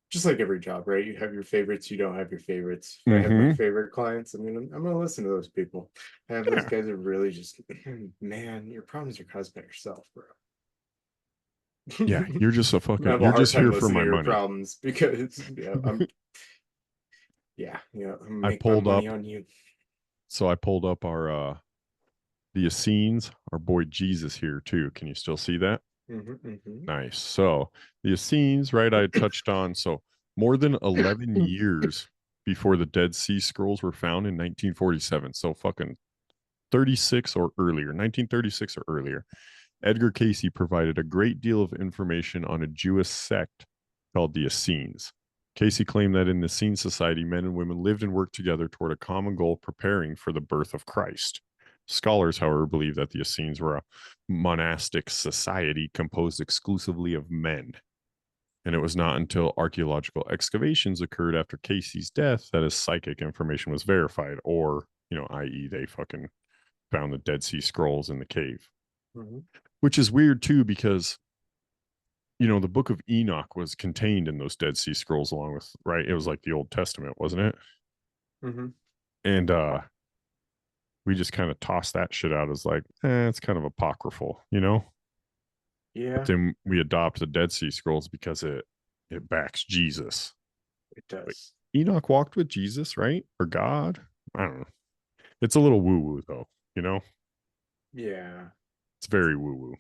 just like every job, right? You have your favorites, you don't have your favorites. If I have my Mm-hmm. favorite clients, I'm gonna listen to those people. I have those Yeah. guys that really just, man, your problems are caused by yourself, bro. Yeah. You're just a I fucking. have a You're hard just time here for listening my to your money. problems because I'm I make my pulled money up. on you. So I pulled up our the Essenes, our boy Jesus here too. Can you still see that? Hmm. Nice. So the Essenes, right? I touched on. So more than 11 years before the Dead Sea Scrolls were found in 1947. So fucking 36 or earlier, 1936 or earlier. Edgar Cayce provided a great deal of information on a Jewish sect called the Essenes. Cayce claimed that in the Essene society, men and women lived and worked together toward a common goal, preparing for the birth of Christ. Scholars, however, believe that the Essenes were a monastic society composed exclusively of men. And it was not until archaeological excavations occurred after Casey's death that his psychic information was verified, or, i.e., they fucking found the Dead Sea Scrolls in the cave. which is weird too, because the book of Enoch was contained in those Dead Sea Scrolls along with, right? It was like the Old Testament, wasn't it? Mm-hmm. And we just kind of tossed that shit out as like, it's kind of apocryphal, Yeah, But then we adopt the Dead Sea Scrolls because it backs Jesus. it does. Enoch walked with Jesus, right? Or God? I don't know. It's a little woo woo though, Yeah. It's very woo woo.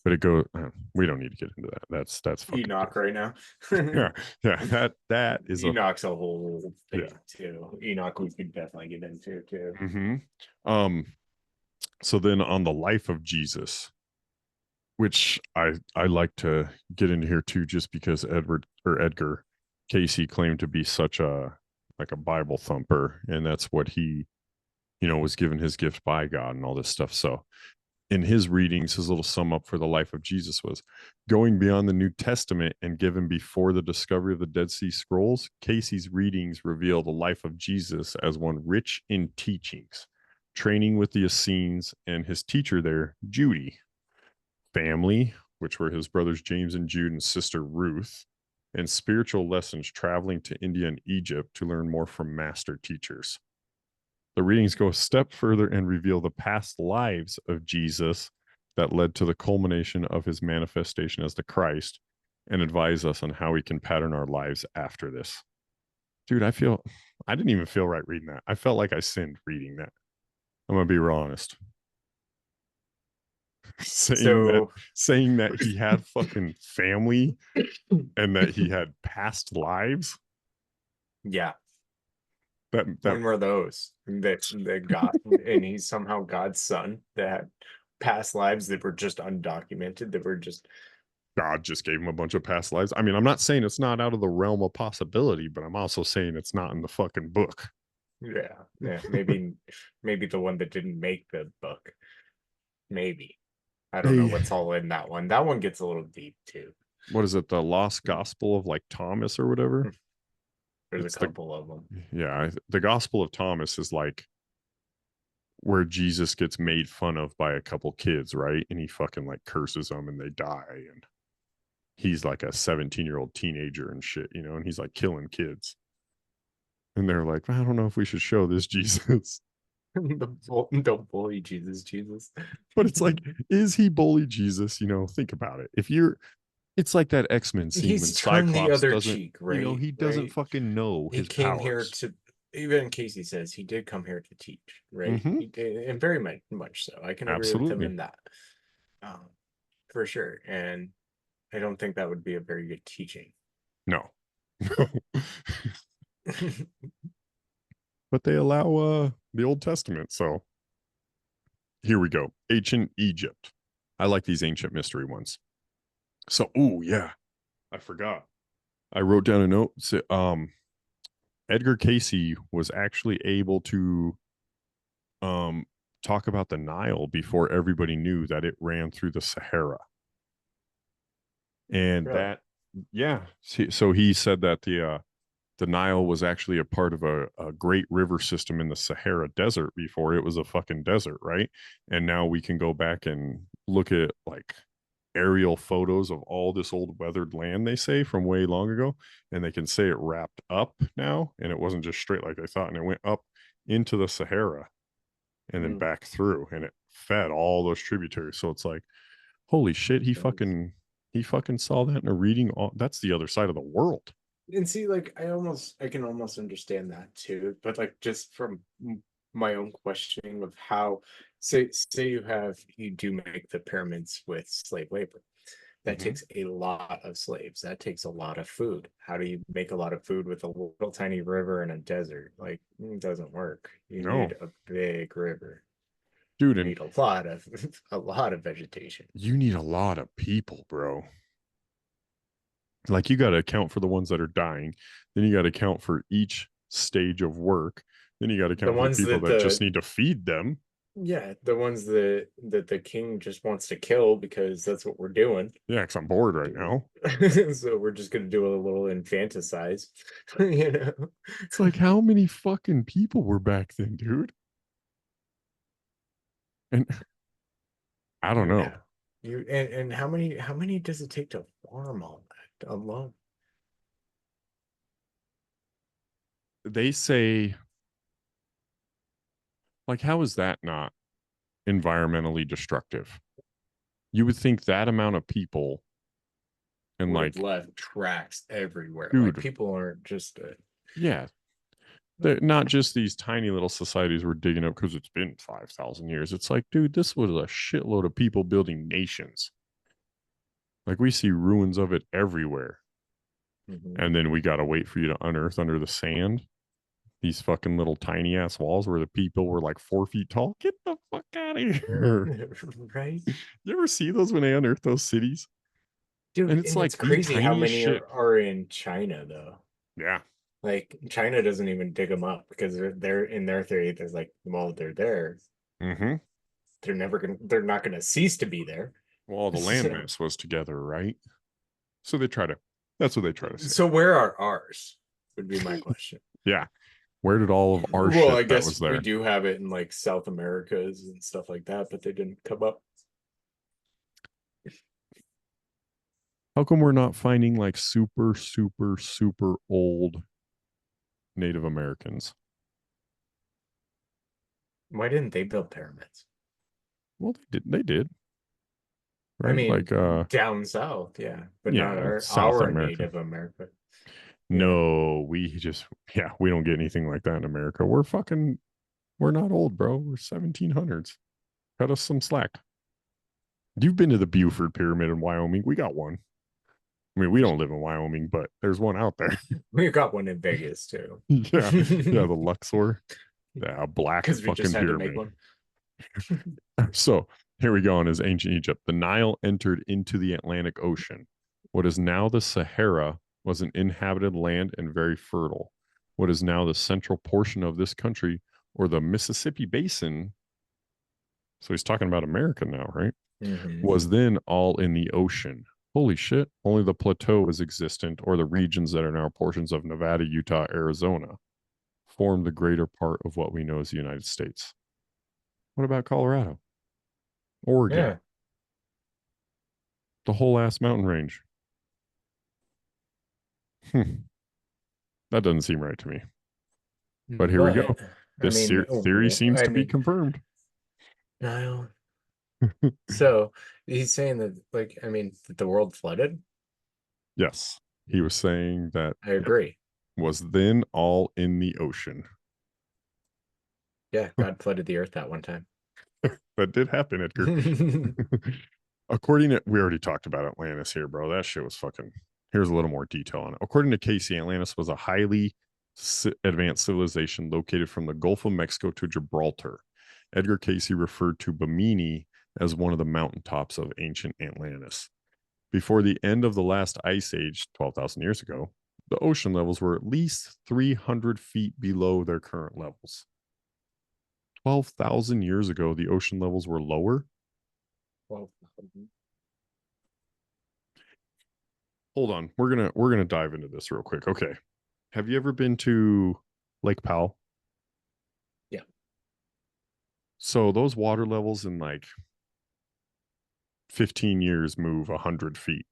But it goes. We don't need to get into that. That's fucking Enoch right now. yeah, yeah. That is Enoch's a whole thing Yeah. too. Enoch we could definitely get into too. So then on the life of Jesus, which I like to get into here too, just because Edgar Cayce claimed to be such a Bible thumper, and that's what he was given his gift by God and all this stuff. So in his readings, his little sum up for the life of Jesus was going beyond the New Testament and given before the discovery of the Dead Sea Scrolls. Cayce's readings reveal the life of Jesus as one rich in teachings, training with the Essenes and his teacher there, Judy, family, which were his brothers James and Jude and sister Ruth, and spiritual lessons traveling to India and Egypt to learn more from master teachers. The readings go a step further and reveal the past lives of Jesus that led to the culmination of his manifestation as the Christ, and advise us on how we can pattern our lives after this. Dude, I didn't even feel right reading that. I felt like I sinned reading that. I'm going to be real honest. saying that he had fucking family and that he had past lives. Yeah. That When were those? That God and he's somehow God's son that had past lives that were just undocumented, that were just God just gave him a bunch of past lives. I mean, I'm not saying it's not out of the realm of possibility, but I'm also saying it's not in the fucking book. yeah. Maybe the one that didn't make the book. Maybe. I don't know what's all in that one. That one gets a little deep too. What is it? The Lost Gospel of like Thomas or whatever? There's a couple of them. Yeah. The Gospel of Thomas is like where Jesus gets made fun of by a couple kids, right? And he fucking like curses them and they die. And he's like a 17-year-old teenager and shit, and he's like killing kids. And they're like, I don't know if we should show this Jesus. Don't bully Jesus. But it's like, is he bully Jesus? Think about it. It's like that X-Men scene when Cyclops the other doesn't, cheek, right? he doesn't fucking know his came powers. here to, even Cayce says he did come here to teach, right? Mhm. He did, and very much so. I can agree with him in that, for sure. And I don't think that would be a very good teaching. No. But they allow the Old Testament. So here we go. Ancient Egypt. I like these ancient mystery ones. So, yeah, I forgot. I wrote down a note. Edgar Cayce was actually able to talk about the Nile before everybody knew that it ran through the Sahara. And Really? So he said that the Nile was actually a part of a great river system in the Sahara Desert before it was a fucking desert, right? And now we can go back and look at like aerial photos of all this old weathered land, they say, from way long ago, and they can say it wrapped up now, and it wasn't just straight like they thought, and it went up into the Sahara and then back through, and it fed all those tributaries. So it's like, holy shit, he fucking saw that in a reading. That's the other side of the world. And see, like, I can almost understand that too, but like just from my own questioning of how, say you do make the pyramids with slave labor, that takes a lot of slaves, that takes a lot of food. How do you make a lot of food with a little tiny river in a desert? Like, it doesn't work. You need a big river, dude. You need a lot of vegetation. You need a lot of people, bro. Like, you got to account for the ones that are dying, then you got to account for each stage of work, then you got to account for people that just need to feed them. Yeah, the ones that the king just wants to kill because that's what we're doing. Yeah, because I'm bored right now. So we're just gonna do a little infanticize. It's like, how many fucking people were back then, dude? And I don't know. And how many does it take to farm all that alone? They say, like, how is that not environmentally destructive? You would think that amount of people and Would like, have left tracks everywhere. Like dude, people aren't just yeah, not just these tiny little societies we're digging up because it's been 5,000 years. It's like, dude, this was a shitload of people building nations. Like we see ruins of it everywhere. And then we got to wait for you to unearth under the sand these fucking little tiny ass walls where the people were like 4 feet tall. Get the fuck out of here. right? You ever see those when they unearth those cities? Dude, And it's and like it's the crazy how tiniest many shit. are in China though. Yeah. Like China doesn't even dig them up because they're in their theory. There's like, well, they're there. Mm-hmm. They're not gonna cease to be there. Well, all the landmass was together, right? So that's what they try to say. So where are ours? Would be my question. Yeah. Where did all of our Well, shit I that guess was there? we do have it in like South Americas and stuff like that, but they didn't come up. How come we're not finding like super, super, super old Native Americans? Why didn't they build pyramids? Well, they did. Right? I mean, like down south, yeah, but yeah, not our South America. Native America. No, we don't get anything like that in America. We're not old, bro. We're 1700s. Cut us some slack. You've been to the Buford Pyramid in Wyoming. We got one. I mean, we don't live in Wyoming, but there's one out there. We got one in Vegas too. Yeah, the Luxor, yeah, black Because we fucking just had to pyramid. make one. So here we go. In his ancient Egypt, the Nile entered into the Atlantic Ocean. What is now the Sahara was an inhabited land and very fertile. What is now the central portion of this country, or the Mississippi Basin, so he's talking about America now, right? Was then all in the ocean. Holy shit. Only the plateau is existent, or the regions that are now portions of Nevada, Utah, Arizona, form the greater part of what we know as the United States. What about Colorado? Oregon? Yeah. The whole ass mountain range. That doesn't seem right to me. But here we go. This theory seems to be confirmed. No. So he's saying that, like, I mean, that the world flooded. Yes. He was saying that I agree. was then all in the ocean. Yeah, God flooded the earth that one time. That did happen, Edgar. According to, we already talked about Atlantis here, bro. That shit was fucking. Here's a little more detail on it. According to Cayce, Atlantis was a highly advanced civilization located from the Gulf of Mexico to Gibraltar. Edgar Cayce referred to Bimini as one of the mountaintops of ancient Atlantis. Before the end of the last ice age, 12,000 years ago, the ocean levels were at least 300 feet below their current levels. 12,000 years ago, the ocean levels were lower. Well, hold on, we're gonna dive into this real quick. Okay, have you ever been to Lake Powell? Yeah. So those water levels in like 15 years move 100 feet,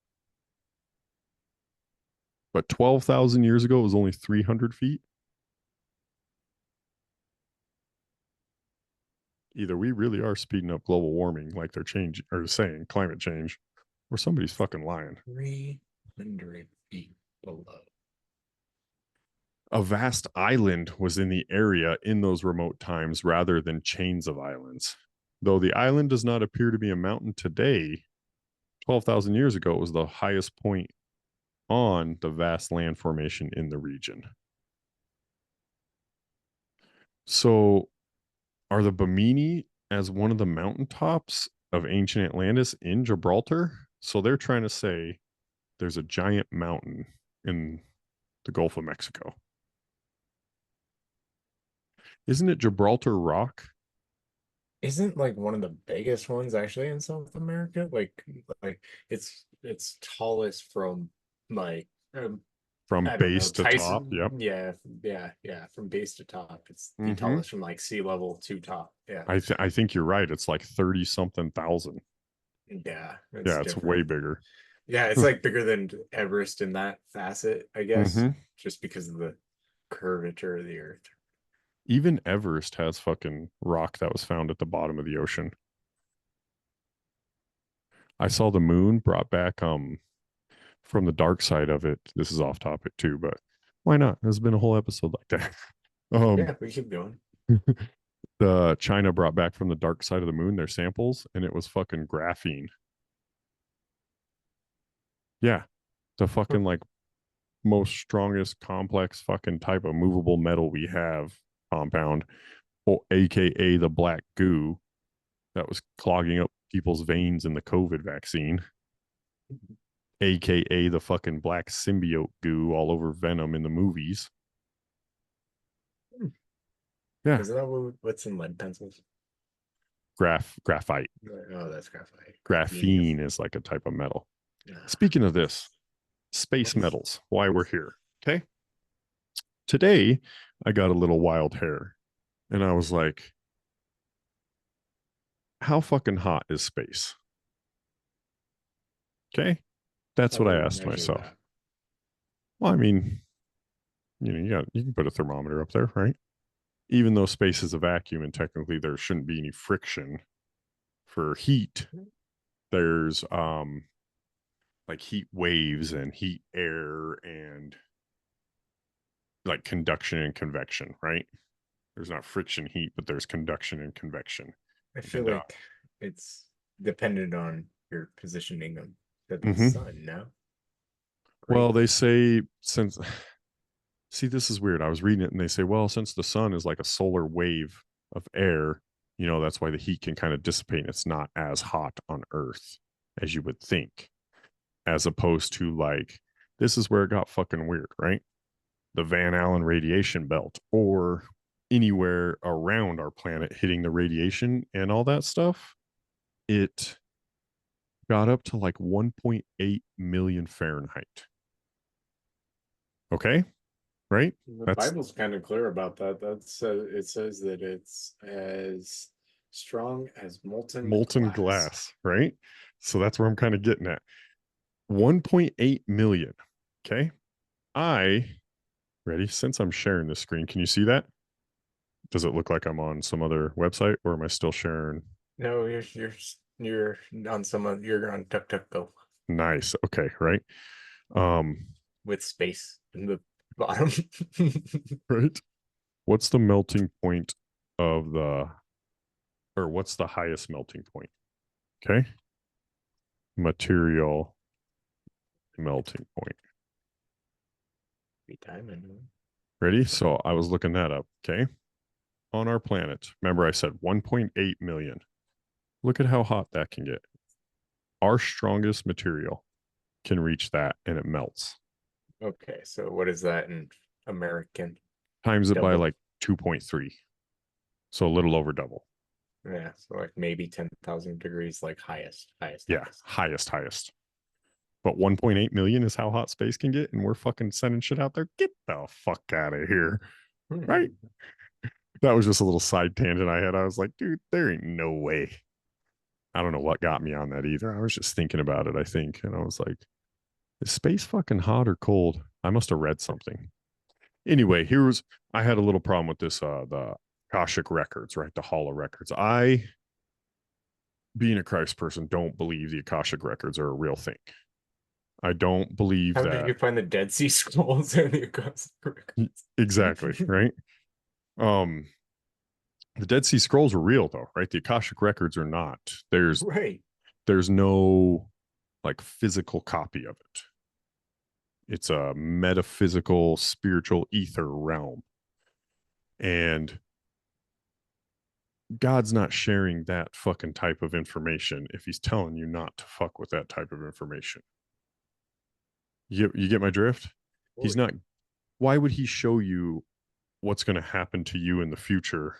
but 12,000 years ago it was only 300 feet. Either we really are speeding up global warming, like they're saying climate change, or somebody's fucking lying. 300 feet below. A vast island was in the area in those remote times rather than chains of islands. Though the island does not appear to be a mountain today, 12,000 years ago it was the highest point on the vast land formation in the region. So are the Bimini as one of the mountaintops of ancient Atlantis in Gibraltar? So they're trying to say there's a giant mountain in the Gulf of Mexico. Isn't it Gibraltar Rock? Isn't like one of the biggest ones actually in South America? Like it's tallest from like From I don't base know, to Tyson. top. Yep. Yeah. From base to top, it's the Mhm. tallest from like sea level to top. Yeah. I think you're right. It's like 30 something thousand. Yeah, Yeah, it's way different. bigger. Yeah, it's like bigger than Everest in that facet, I guess, Hmm. just because of the curvature of the Earth. Even Everest has fucking rock that was found at the bottom of the ocean. I saw the moon brought back from the dark side of it. This is off topic too, but why not? There's been a whole episode like that. Yeah, we keep going. The China brought back from the dark side of the moon their samples, and it was fucking graphene. Yeah, the fucking like most strongest complex fucking type of movable metal we have compound, or AKA the black goo that was clogging up people's veins in the COVID vaccine, AKA the fucking black symbiote goo all over Venom in the movies. Yeah, Isn't that what's in lead pencils? graphite. Oh, that's graphite. Graphene is like a type of metal. Yeah. Speaking of this, space metals, why we're here. Okay. Today, I got a little wild hair and I was like, how fucking hot is space? Okay. That's How what do I you asked measure myself. that? Well, I mean, you can put a thermometer up there, right? Even though space is a vacuum and technically there shouldn't be any friction for heat, there's like heat waves and heat air and like conduction and convection, right? There's not friction heat, but there's conduction and convection. I feel And like it's dependent on your positioning of the mhm. sun, no? Well, Great. they say since see, this is weird. I was reading it and they say, well, since the sun is like a solar wave of air, that's why the heat can kind of dissipate. It's not as hot on Earth as you would think, as opposed to like, this is where it got fucking weird, right? The Van Allen radiation belt or anywhere around our planet hitting the radiation and all that stuff, it got up to like 1.8 million Fahrenheit. Okay. Right. The That's Bible's kind of clear about that. It says that it's as strong as molten molten glass. glass. Right. So that's where I'm kind of getting at. 1.8 million. Okay. I ready. Since I'm sharing this screen, can you see that? Does it look like I'm on some other website or am I still sharing? No, you're on someone. You're on DuckDuckGo Nice. Okay. Right. Um, with space in the bottom. right. What's the melting point of or what's the highest melting point? Okay. Material melting point. Be timing. Ready? So I was looking that up. Okay. On our planet, remember I said 1.8 million. Look at how hot that can get. Our strongest material can reach that and it melts. Okay, so what is that in American? Times it by Double. like 2.3. So a little over double. Yeah, so like maybe 10,000 degrees, like highest. Yeah. Highest. But 1.8 million is how hot space can get. And we're fucking sending shit out there. Get the fuck out of here. Right. That was just a little side tangent I had. I was like, dude, there ain't no way. I don't know what got me on that either. I was just thinking about it, I think. And I was like, is space fucking hot or cold? I must have read something. Anyway, I had a little problem with this, the Akashic records, right? The Hall of Records. I, being a Christ person, don't believe the Akashic records are a real thing. I don't believe How that. did you find the Dead Sea Scrolls and the Akashic records? Exactly, right? The Dead Sea Scrolls are real though, right? The Akashic records are not. Right. There's no like physical copy of it. It's a metaphysical, spiritual ether realm. And God's not sharing that fucking type of information if he's telling you not to fuck with that type of information. You get my drift? He's not. Why would he show you what's going to happen to you in the future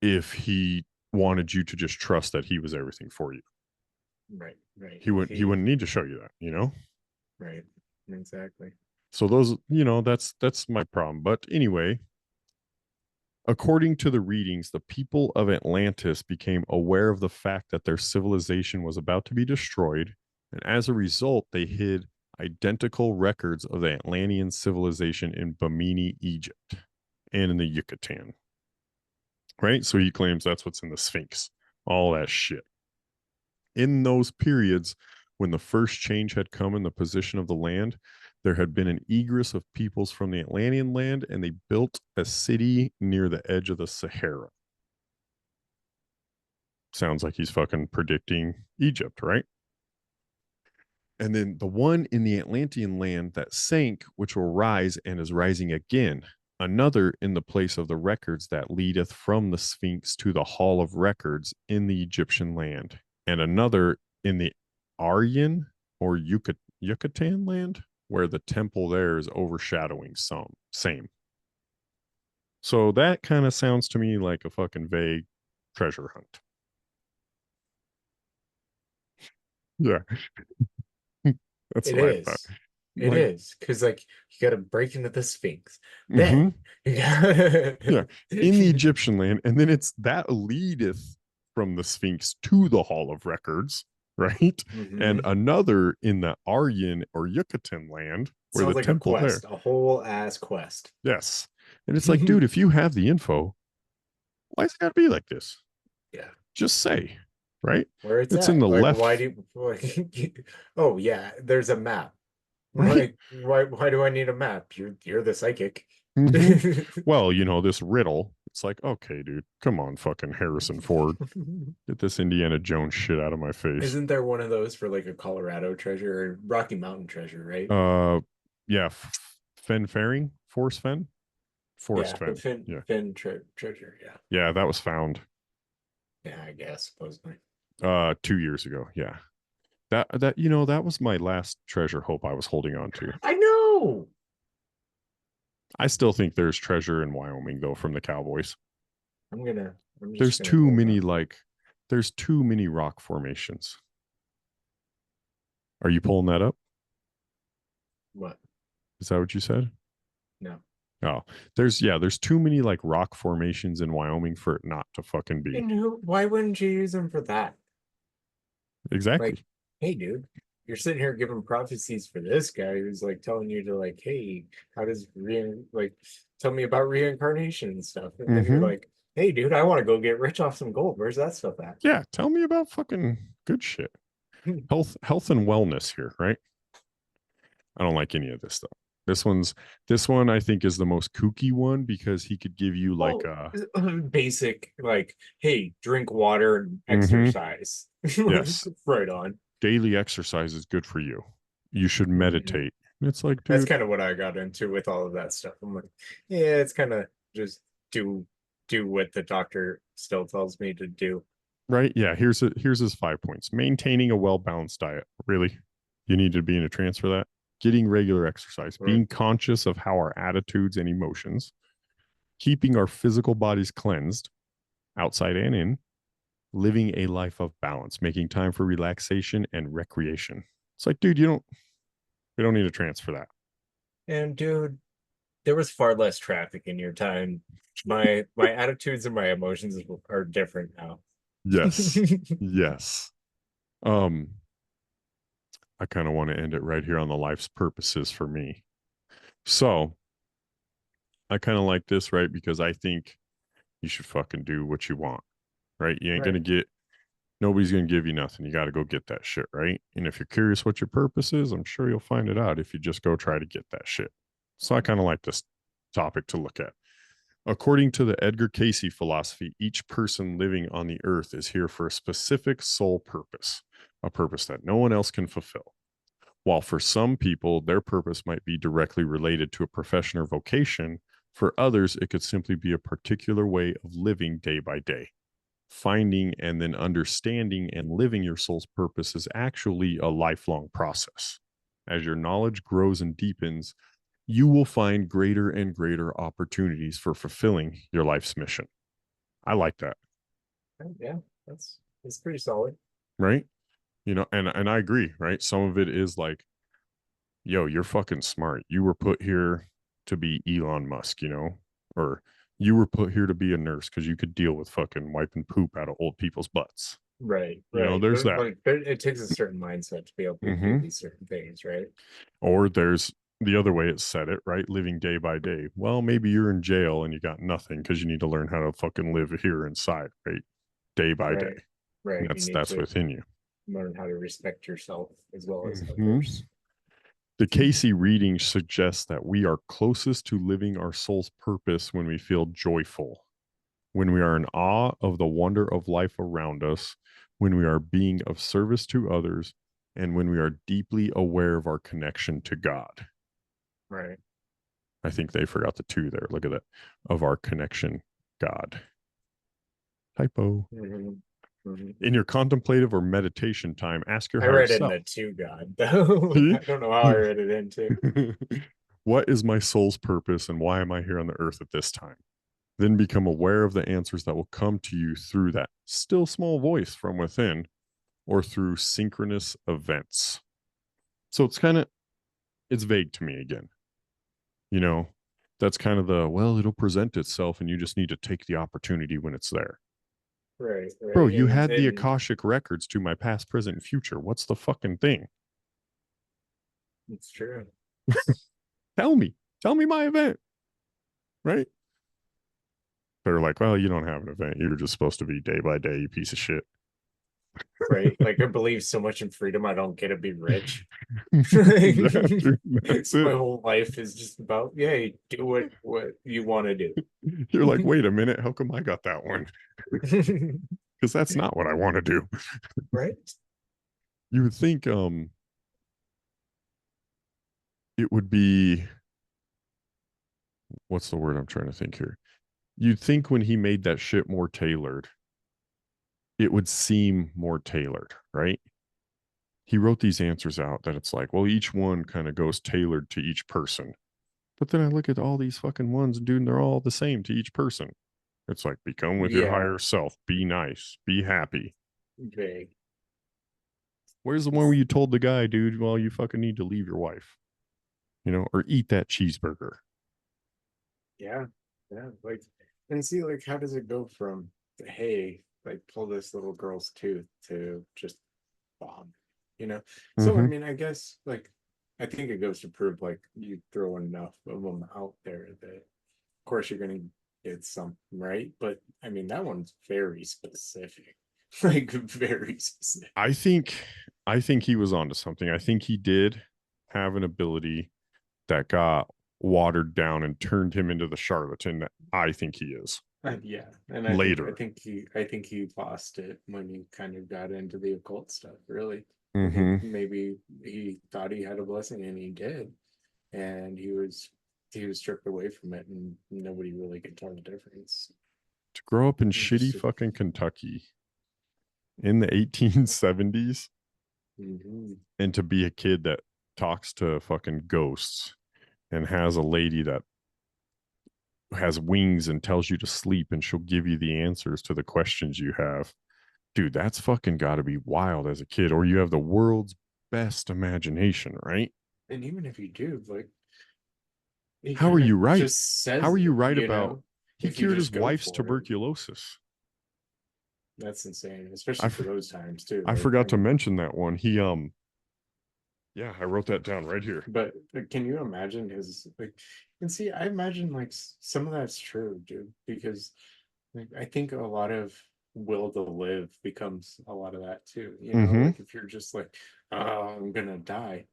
if he wanted you to just trust that he was everything for you? Right. He wouldn't need to show you that. Right. Exactly. So those, that's my problem. But anyway, According to the readings, the people of Atlantis became aware of the fact that their civilization was about to be destroyed, and as a result, they hid identical records of the Atlantean civilization in Bimini, Egypt, and in the Yucatan. Right? So he claims that's what's in the Sphinx, all that shit. In those periods, when the first change had come in the position of the land, there had been an egress of peoples from the Atlantean land, and they built a city near the edge of the Sahara. Sounds like he's fucking predicting Egypt, right? And then the one in the Atlantean land that sank, which will rise and is rising again. Another in the place of the records that leadeth from the Sphinx to the Hall of Records in the Egyptian land. And another in the Aryan or Yucatan land, where the temple there is overshadowing some. Same. So that kind of sounds to me like a fucking vague treasure hunt. Yeah. That's It what I is. thought. It Like, is because like you got to break into the Sphinx. mhm. Then Yeah, in the Egyptian land, and then it's that leadeth from the Sphinx to the Hall of Records, right? And Mhm. another in the Aryan or Yucatan land, where Sounds the like a temple there. quest, a whole ass quest. Yes, and it's like, dude, if you have the info, why's it got to be like this? Yeah. Just say, right? Where it's It's at. in the Like, left. why do you, oh yeah, there's a map. Right. Like, why do I need a map? You're the psychic. Mhm. Well, you know, this riddle, it's like, okay, dude, come on, fucking Harrison Ford. Get this Indiana Jones shit out of my face. Isn't there one of those for like a Colorado treasure or Rocky Mountain treasure, right? Yeah, Fen Fairing, Forest Fen, Forest Yeah, the Fen. Yeah, treasure. Yeah. yeah, that was found Yeah, I guess supposedly. 2 years ago. Yeah, that you know, that was my last treasure hope I was holding on to. I know. I still think there's treasure in Wyoming though from the Cowboys. I'm just There's gonna too hold many on. there's too many rock formations. Are you pulling that up? What? Is that what you said? No. Oh, there's too many like rock formations in Wyoming for it not to fucking be. And why wouldn't you use them for that? Exactly. Like, hey, dude, you're sitting here giving prophecies for this guy who's like telling you to like, hey, how does like tell me about reincarnation and stuff, and then you're Mhm. like, hey, dude, I want to go get rich off some gold. Where's that stuff at? Yeah, tell me about fucking good shit. Health and wellness here, right? I don't like any of this stuff. This one I think is the most kooky one because he could give you like Basic, like, hey, drink water and Mhm. exercise. Yes, Right on. daily exercise is good for you. You should meditate. It's like, That's dude, kind of what I got into with all of that stuff. I'm like, yeah, it's kind of just do what the doctor still tells me to do. right? Yeah, here's his 5 points. Maintaining a well-balanced diet. Really? You need to be in a trance for that? Getting regular exercise, Right. being conscious of how our attitudes and emotions, keeping our physical bodies cleansed, outside and in, living a life of balance, making time for relaxation and recreation. It's like, dude, we don't need a trance for that. And dude, there was far less traffic in your time. My attitudes and my emotions are different now. Yes. Yes. Um, I kind of want to end it right here on the life's purposes for me. So I kind of like this, right? Because I think you should fucking do what you want, right? You ain't Right. gonna get nobody's gonna give you nothing. You got to go get that shit, right? And if you're curious what your purpose is, I'm sure you'll find it out if you just go try to get that shit. So I kind of like this topic to look at. According to the Edgar Cayce philosophy, each person living on the earth is here for a specific sole purpose, a purpose that no one else can fulfill. While for some people, their purpose might be directly related to a profession or vocation, for others, it could simply be a particular way of living day by day. Finding and then understanding and living your soul's purpose is actually a lifelong process. As your knowledge grows and deepens, you will find greater and greater opportunities for fulfilling your life's mission. I like that. Yeah, that's pretty solid. Right? You know, and I agree, right? Some of it is like, yo, you're fucking smart. You were put here to be Elon Musk, you know, or You were put here to be a nurse because you could deal with fucking wiping poop out of old people's butts. Right, You know, right. there's that. Like, it takes a certain mindset to be able to do these certain things, right? Or there's the other way it said it, right? Living day by day. Well, maybe you're in jail and you got nothing because you need to learn how to fucking live here inside, right? Day by Right, day. right. That's within you. Learn how to respect yourself as well as Mhm. others. The Cayce reading suggests that we are closest to living our soul's purpose when we feel joyful, when we are in awe of the wonder of life around us, when we are being of service to others, and when we are deeply aware of our connection to God. Right. I think they forgot the two there. Look at that. Of our connection, God. Typo. In your contemplative or meditation time, ask your I higher read it in self. the to God, though. I don't know how I read it into. What is my soul's purpose and why am I here on the earth at this time? Then become aware of the answers that will come to you through that still small voice from within or through synchronous events. So it's vague to me again. You know, that's kind of it'll present itself and you just need to take the opportunity when it's there. Right, right. Bro, you had the Akashic records to my past, present, and future. What's the fucking thing? It's true. Tell me my event. Right? They're like, well, you don't have an event. You're just supposed to be day by day, you piece of shit. Right. Like I believe so much in freedom, I don't get to be rich. That's My it. whole life is just about, yeah, do what you want to do. You're like, wait a minute, how come I got that one? Because that's not what I want to do. Right. You would think it would be, what's the word I'm trying to think here? You'd think when he made that shit more tailored, it would seem more tailored, right? He wrote these answers out that it's like, well, each one kind of goes tailored to each person. But then I look at all these fucking ones, dude, and they're all the same to each person. It's like, become with your higher self, be nice, be happy. Vague. Where's the one where you told the guy, dude, well, you fucking need to leave your wife, or eat that cheeseburger? Yeah. Yeah. Like, and see, like, how does it go from, hey, like, pull this little girl's tooth to just bomb, So, I mean, I guess, like, I think it goes to prove, like, you throw enough of them out there that, of course, you're going to get some, right? But, I mean, that one's very specific. Like, very specific. I think he was onto something. I think he did have an ability that got watered down and turned him into the charlatan that I think he is. Yeah, and Later. I think he lost it when he kind of got into the occult stuff. Really, I Mm-hmm. think maybe he thought he had a blessing, and he did, and he was stripped away from it, and nobody really could tell the difference. To grow up in He shitty just- fucking Kentucky in the 1870s and to be a kid that talks to fucking ghosts and has a lady that has wings and tells you to sleep and she'll give you the answers to the questions you have. Dude, that's fucking got to be wild as a kid, or you have the world's best imagination, right? And even if you do, like, how are you right? How are you right about he cured his wife's tuberculosis? That's insane, especially for those times too. I forgot to mention that one. He yeah, I wrote that down right here. But can you imagine his, like, and see, I imagine like some of that's true, dude, because like I think a lot of will to live becomes a lot of that too. Like if you're just like, oh, I'm gonna die,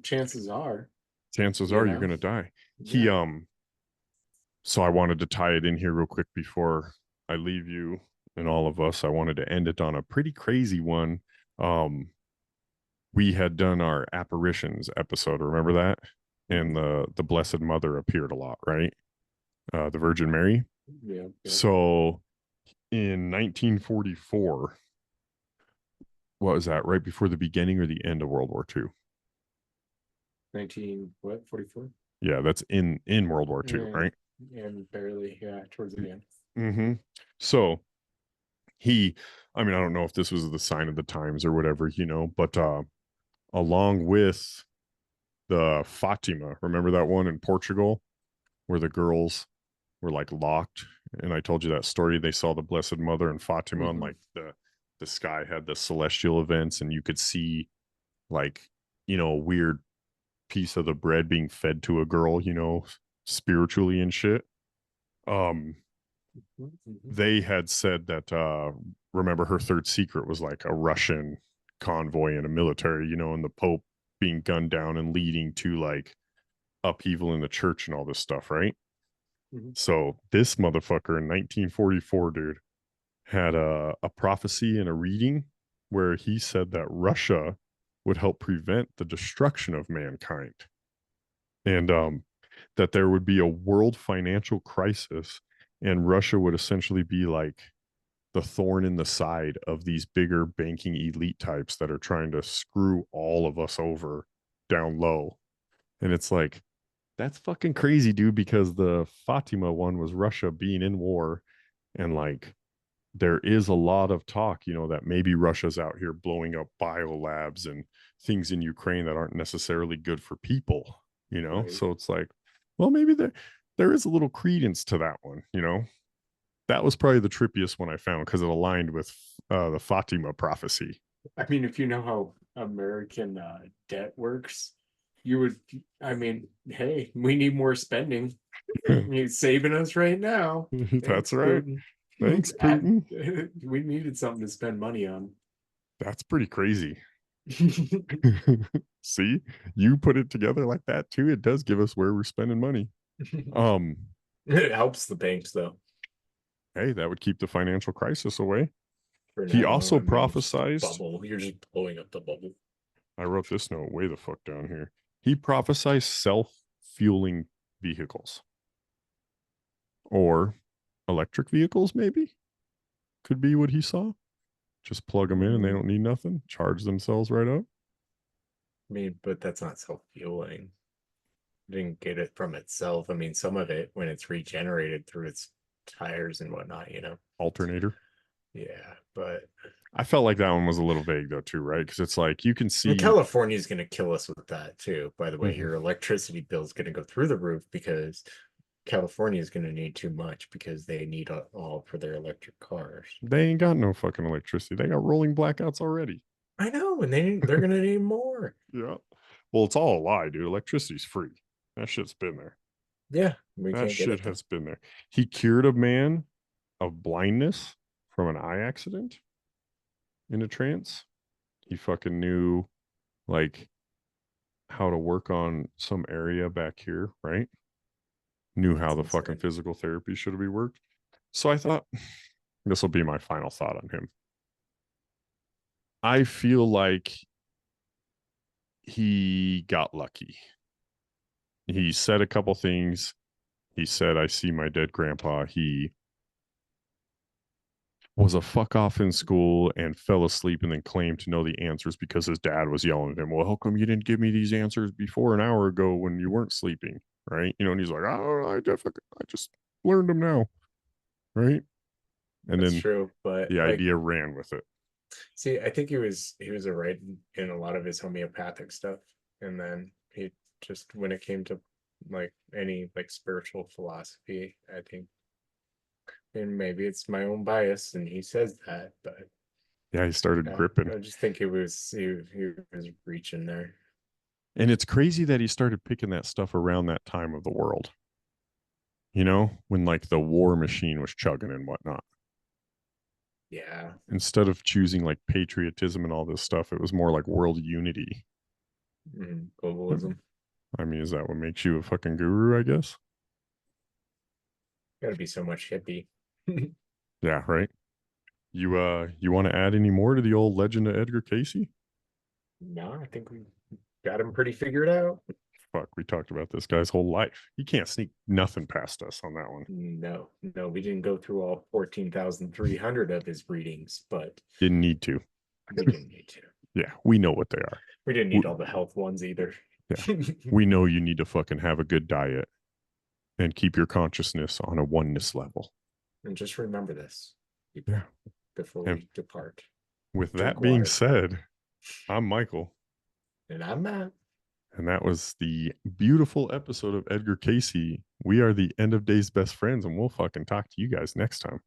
chances are you're gonna die. He so I wanted to tie it in here real quick before I leave you and all of us. I wanted to end it on a pretty crazy one. We had done our apparitions episode, remember that? And the Blessed Mother appeared a lot, right? The Virgin Mary. Yeah. So in 1944, what was that? Right before the beginning or the end of World War II? 44? Yeah, that's in World War II, right? And barely, towards the end. Mm-hmm. So I don't know if this was the sign of the times or whatever, but along with the Fatima, remember that one in Portugal where the girls were like locked. And I told you that story. They saw the Blessed Mother and Fatima, and like the sky had the celestial events, and you could see like, a weird piece of the bread being fed to a girl, spiritually and shit. Um, they had said that remember her third secret was like a Russian convoy and a military, and the Pope being gunned down and leading to like upheaval in the church and all this stuff, right? So this motherfucker in 1944, dude, had a prophecy and a reading where he said that Russia would help prevent the destruction of mankind, and that there would be a world financial crisis, and Russia would essentially be like the thorn in the side of these bigger banking elite types that are trying to screw all of us over down low. And it's like, that's fucking crazy, dude, because the Fatima one was Russia being in war, and like there is a lot of talk, that maybe Russia's out here blowing up biolabs and things in Ukraine that aren't necessarily good for people, Right. So it's like, well, maybe there is a little credence to that one, That was probably the trippiest one I found because it aligned with the Fatima prophecy. I mean, if you know how American debt works, you would. I mean, hey, we need more spending. You're saving us right now. That's Thanks, right. Putin. Thanks, Putin. We needed something to spend money on. That's pretty crazy. See, you put it together like that too. It does give us where we're spending money. It helps the banks, though. Hey, that would keep the financial crisis away. For He now, also I mean, it's just a prophesized. bubble. You're just blowing up the bubble. I wrote this note way the fuck down here. He prophesized self-fueling vehicles or electric vehicles, maybe could be what he saw. Just plug them in and they don't need nothing. Charge themselves right up. I mean, but that's not self-fueling. Didn't get it from itself. I mean, some of it when it's regenerated through its tires and whatnot, Alternator. Yeah, but I felt like that one was a little vague though, too, right? Because it's like you can see California is going to kill us with that too. By the way, your electricity bill is going to go through the roof because California is going to need too much because they need all for their electric cars. they ain't got no fucking electricity. They got rolling blackouts already. I know, and they're going to need more. Yeah. Well, it's all a lie, dude. Electricity's free. That shit's been there. Yeah, we That can't get shit it. has been there. He cured a man of blindness from an eye accident in a trance. He fucking knew like how to work on some area back here, right? Knew how the fucking physical therapy should be worked. So I thought this will be my final thought on him. I feel like he got lucky. He said a couple things. He said, I see my dead grandpa. He was a fuck off in school and fell asleep and then claimed to know the answers because his dad was yelling at him. Well, how come you didn't give me these answers before an hour ago when you weren't sleeping? Right. And he's like, oh, I just learned them now. Right. And That's then true, but the idea ran with it. See, I think he was right in a lot of his homeopathic stuff, and then he just when it came to like any like spiritual philosophy, I think, and maybe it's my own bias, and he says that, but Yeah, he started gripping. I just think he was reaching there. And it's crazy that he started picking that stuff around that time of the world. When like the war machine was chugging and whatnot. Yeah. Instead of choosing like patriotism and all this stuff, it was more like world unity. Globalism. I mean, is that what makes you a fucking guru, I guess? Gotta be so much hippie. Yeah, right. You want to add any more to the old legend of Edgar Cayce? No, I think we got him pretty figured out. Fuck, we talked about this guy's whole life. He can't sneak nothing past us on that one. No, we didn't go through all 14,300 of his readings, but Didn't need to. we didn't need to. Yeah, we know what they are. We didn't need all the health ones either. Yeah. We know you need to fucking have a good diet and keep your consciousness on a oneness level. And just remember this Yeah. before we depart. With Drink that being water. said, I'm Michael. And I'm Matt. And that was the beautiful episode of Edgar Cayce. We are the End of Days best friends, and we'll fucking talk to you guys next time.